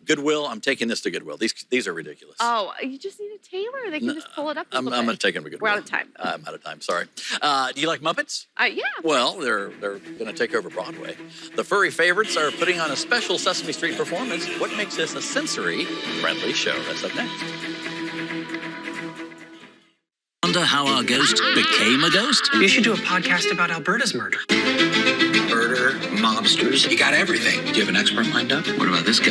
Goodwill, I'm taking this to Goodwill. These are ridiculous. Oh, you just need a tailor. They can just pull it up a I'm little bit. going to take them to Goodwill. We're out of time. I'm out of time. Sorry. Do you like Muppets? Yeah. Well, they're going to take over Broadway. The furry favorites are putting on a special Sesame Street performance. What makes this a sensory-friendly show? That's up next. Wonder how our ghost became a ghost? You should do a podcast about Alberta's murder. Murder, mobsters, you got everything. Do you have an expert lined up? What about this guy?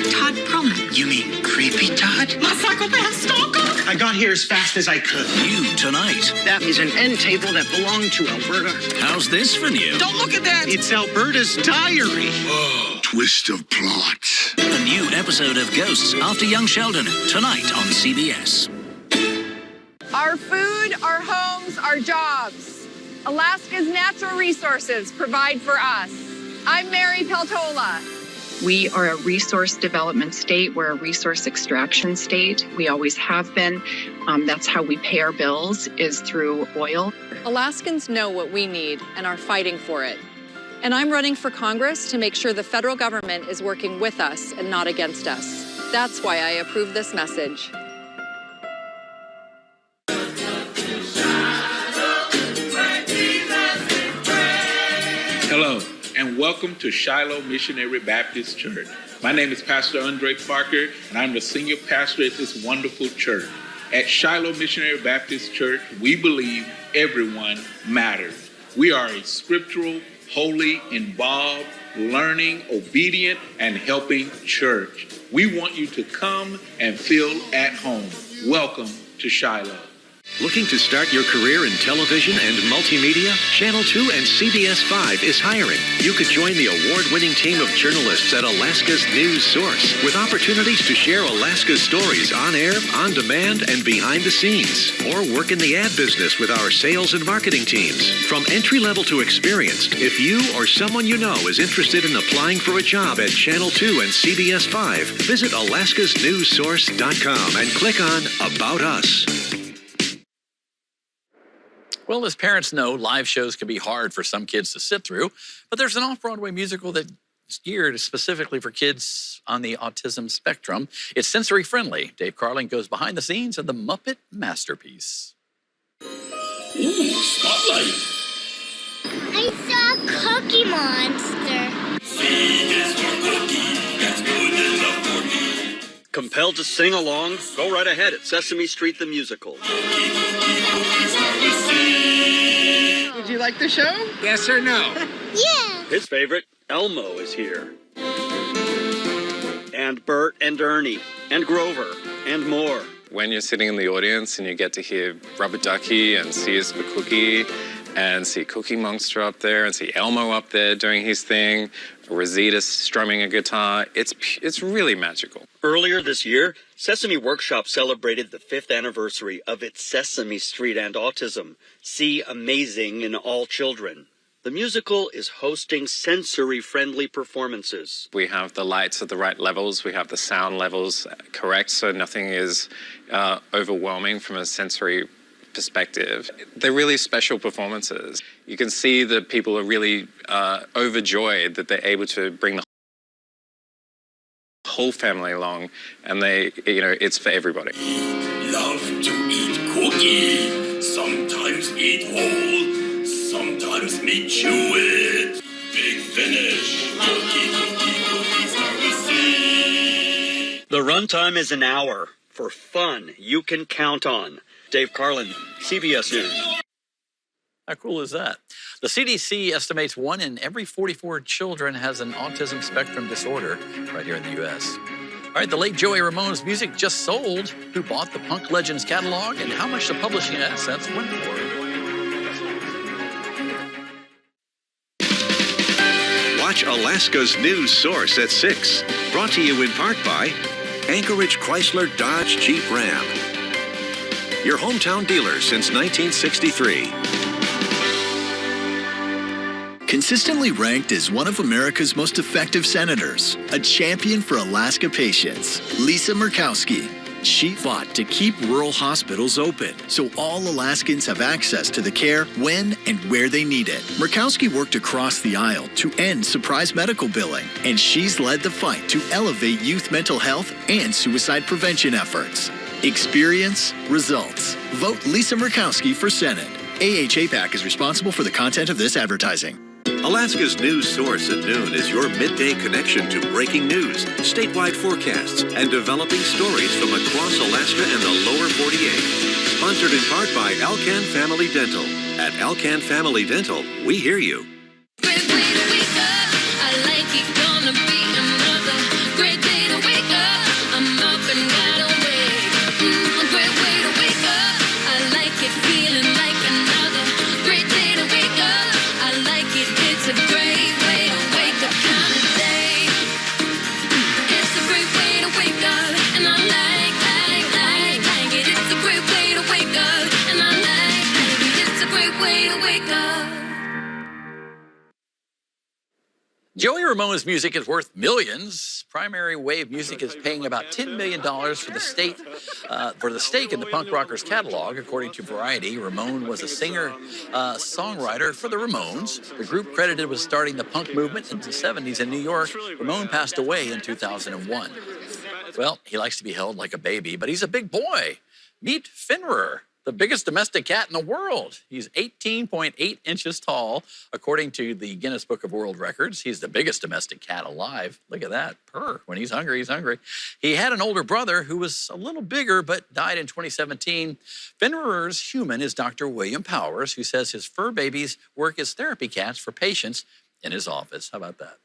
Todd Perlman. You mean Creepy Todd? My psychopath stalker! I got here as fast as I could. New tonight. That is an end table that belonged to Alberta. How's this for new? Don't look at that! It's Alberta's diary. Oh, twist of plot. A new episode of Ghosts After Young Sheldon, tonight on CBS. Our food, our homes, our jobs. Alaska's natural resources provide for us. I'm Mary Peltola. We are a resource development state. We're a resource extraction state. We always have been. That's how we pay our bills, is through oil. Alaskans know what we need and are fighting for it. And I'm running for Congress to make sure the federal government is working with us and not against us. That's why I approve this message. Hello, and welcome to Shiloh Missionary Baptist Church. My name is Pastor Andre Parker, and I'm the senior pastor at this wonderful church. At Shiloh Missionary Baptist Church, we believe everyone matters. We are a scriptural, holy, involved, learning, obedient, and helping church. We want you to come and feel at home. Welcome to Shiloh. Looking to start your career in television and multimedia? Channel 2 and CBS 5 is hiring. You could join the award-winning team of journalists at Alaska's News Source with opportunities to share Alaska's stories on air, on demand, and behind the scenes. Or work in the ad business with our sales and marketing teams. From entry-level to experienced, if you or someone you know is interested in applying for a job at Channel 2 and CBS 5, visit alaskasnewssource.com and click on About Us. Well, as parents know, live shows can be hard for some kids to sit through, but there's an off-Broadway musical that's geared specifically for kids on the autism spectrum. It's sensory-friendly. Dave Carling goes behind the scenes of the Muppet Masterpiece. Ooh, spotlight. I saw a Cookie Monster. Compelled to sing along? Go right ahead at Sesame Street the Musical. Did you like the show? Yes or no? Yeah. His favorite, Elmo, is here. And Bert and Ernie, and Grover, and more. When you're sitting in the audience and you get to hear Rubber Ducky and see his Cookie and see Cookie Monster up there and see Elmo up there doing his thing, Rosita strumming a guitar, it's really magical. Earlier this year, Sesame Workshop celebrated the 5th anniversary of its Sesame Street and Autism. See Amazing in All Children. The musical is hosting sensory-friendly performances. We have the lights at the right levels. We have the sound levels correct, so nothing is overwhelming from a sensory perspective. They're really special performances. You can see that people are really overjoyed that they're able to bring the whole family along, and it's for everybody. Love to eat cookie, sometimes eat whole, sometimes me chew it. Big finish, cookies are the sea. The runtime is an hour for fun you can count on. Dave Carlin, CBS News. How cool is that? The CDC estimates 1 in every 44 children has an autism spectrum disorder right here in the U.S. All right, the late Joey Ramone's music just sold. Who bought the Punk Legends catalog and how much the publishing assets went for? Watch Alaska's news source at 6. Brought to you in part by Anchorage Chrysler Dodge Jeep Ram. Your hometown dealer since 1963. Consistently ranked as one of America's most effective senators, a champion for Alaska patients, Lisa Murkowski. She fought to keep rural hospitals open so all Alaskans have access to the care when and where they need it. Murkowski worked across the aisle to end surprise medical billing, and she's led the fight to elevate youth mental health and suicide prevention efforts. Experience, results. Vote Lisa Murkowski for Senate. AHA-PAC is responsible for the content of this advertising. Alaska's news source at noon is your midday connection to breaking news, statewide forecasts, and developing stories from across Alaska and the lower 48. Sponsored in part by Alcan Family Dental. At Alcan Family Dental, we hear you. Joey Ramone's music is worth millions. Primary Wave Music is paying about $10 million for the stake in the punk rockers catalog. According to Variety, Ramone was a singer-songwriter for the Ramones, the group credited with starting the punk movement in the 70s in New York. Ramone passed away in 2001. Well, he likes to be held like a baby, but he's a big boy. Meet Fenrir, the biggest domestic cat in the world. He's 18.8 inches tall, according to the Guinness Book of World Records. He's the biggest domestic cat alive. Look at that, purr. When he's hungry, he's hungry. He had an older brother who was a little bigger, but died in 2017. Fenrir's human is Dr. William Powers, who says his fur babies work as therapy cats for patients in his office. How about that?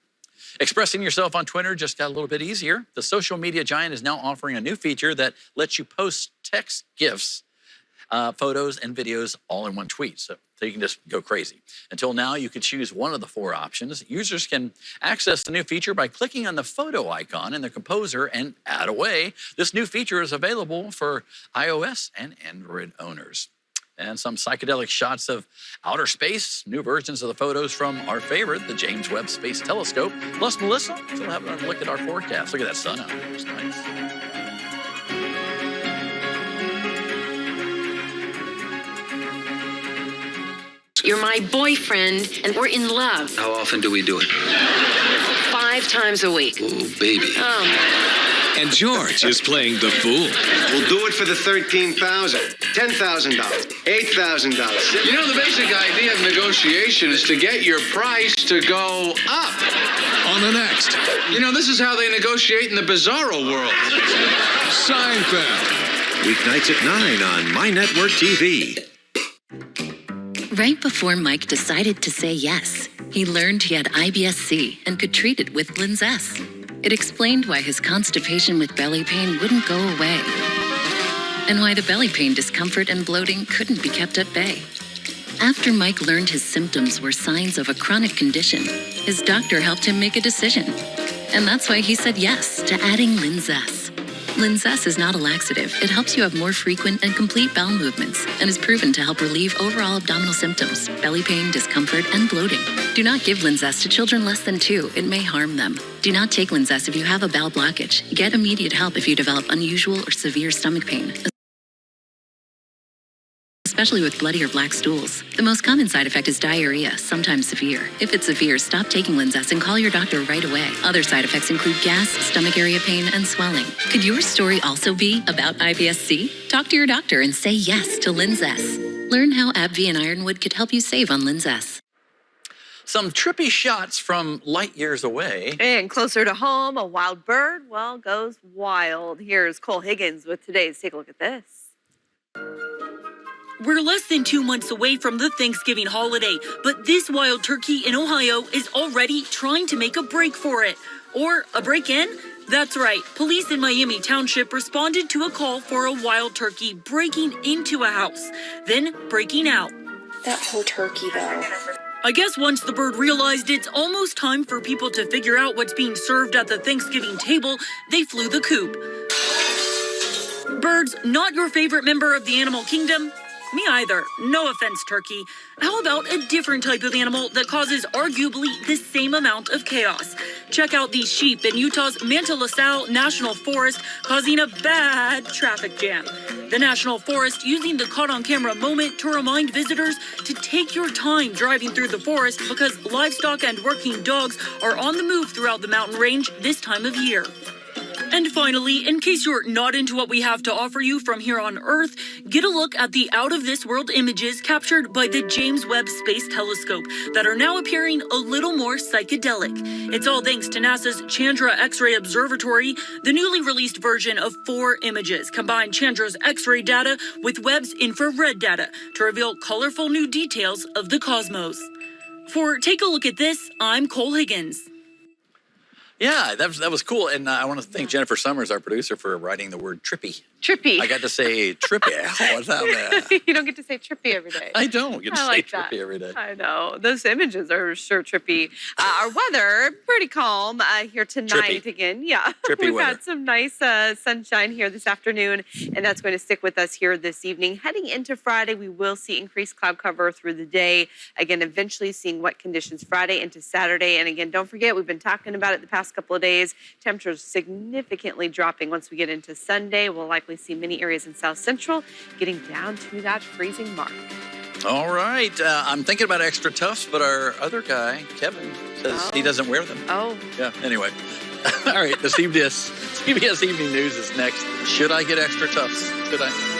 Expressing yourself on Twitter just got a little bit easier. The social media giant is now offering a new feature that lets you post text GIFs, photos and videos all in one tweet. So you can just go crazy. Until now, you could choose one of the 4 options. Users can access the new feature by clicking on the photo icon in the composer and add away. This new feature is available for iOS and Android owners. And some psychedelic shots of outer space, new versions of the photos from our favorite, the James Webb Space Telescope. Plus, Melissa, we'll have a look at our forecast. Look at that sun out there. It's nice. You're my boyfriend, and we're in love. How often do we do it? 5 times a week. Oh, baby. And George is playing the fool. We'll do it for the $13,000, $10,000, $8,000. You know, the basic idea of negotiation is to get your price to go up. On the next. You know, this is how they negotiate in the bizarro world. Seinfeld. Weeknights at 9 on My Network TV. Right before Mike decided to say yes, he learned he had IBS-C and could treat it with Linzess. It explained why his constipation with belly pain wouldn't go away, and why the belly pain, discomfort, and bloating couldn't be kept at bay. After Mike learned his symptoms were signs of a chronic condition, his doctor helped him make a decision. And that's why he said yes to adding Linzess. Linzess is not a laxative. It helps you have more frequent and complete bowel movements and is proven to help relieve overall abdominal symptoms, belly pain, discomfort, and bloating. Do not give Linzess to children less than 2. It may harm them. Do not take Linzess if you have a bowel blockage. Get immediate help if you develop unusual or severe stomach pain, especially with bloody or black stools. The most common side effect is diarrhea, sometimes severe. If it's severe, stop taking Linzess and call your doctor right away. Other side effects include gas, stomach area pain, and swelling. Could your story also be about IBS-C? Talk to your doctor and say yes to Linzess. Learn how AbbVie and Ironwood could help you save on Linzess. Some trippy shots from light years away. And closer to home, a wild bird, well, goes wild. Here's Cole Higgins with today's Take a Look at This. We're less than 2 months away from the Thanksgiving holiday, but this wild turkey in Ohio is already trying to make a break for it. Or a break-in? That's right. Police in Miami Township responded to a call for a wild turkey breaking into a house, then breaking out. That poor turkey, though. I guess once the bird realized it's almost time for people to figure out what's being served at the Thanksgiving table, they flew the coop. Birds, not your favorite member of the animal kingdom? Me either. No offense, turkey. How about a different type of animal that causes arguably the same amount of chaos? Check out these sheep in Utah's Manta LaSalle National Forest causing a bad traffic jam. The National Forest using the caught-on-camera moment to remind visitors to take your time driving through the forest because livestock and working dogs are on the move throughout the mountain range this time of year. And finally, in case you're not into what we have to offer you from here on Earth, get a look at the out-of-this-world images captured by the James Webb Space Telescope that are now appearing a little more psychedelic. It's all thanks to NASA's Chandra X-ray Observatory. The newly released version of 4 images combine Chandra's X-ray data with Webb's infrared data to reveal colorful new details of the cosmos. For Take a Look at This, I'm Cole Higgins. Yeah, that was cool. And I want to thank Jennifer Summers, our producer, for writing the word trippy. Trippy. I got to say trippy. What's that? You don't get to say trippy every day. I don't get to say like trippy that. every day. I know. Those images are sure trippy. Our weather, pretty calm here tonight Trippy. again. Yeah. Trippy We've weather. had some nice sunshine here this afternoon, and that's going to stick with us here this evening. Heading into Friday, we will see increased cloud cover through the day. Again, eventually seeing wet conditions Friday into Saturday. And again, don't forget, we've been talking about it the past couple of days. Temperatures significantly dropping once we get into Sunday. We'll likely see many areas in South Central getting down to that freezing mark. All right. I'm thinking about extra tufts, but our other guy, Kevin, says he doesn't wear them. Oh. Yeah, anyway. All right, the CBS Evening News is next. Should I get extra tufts? Should I?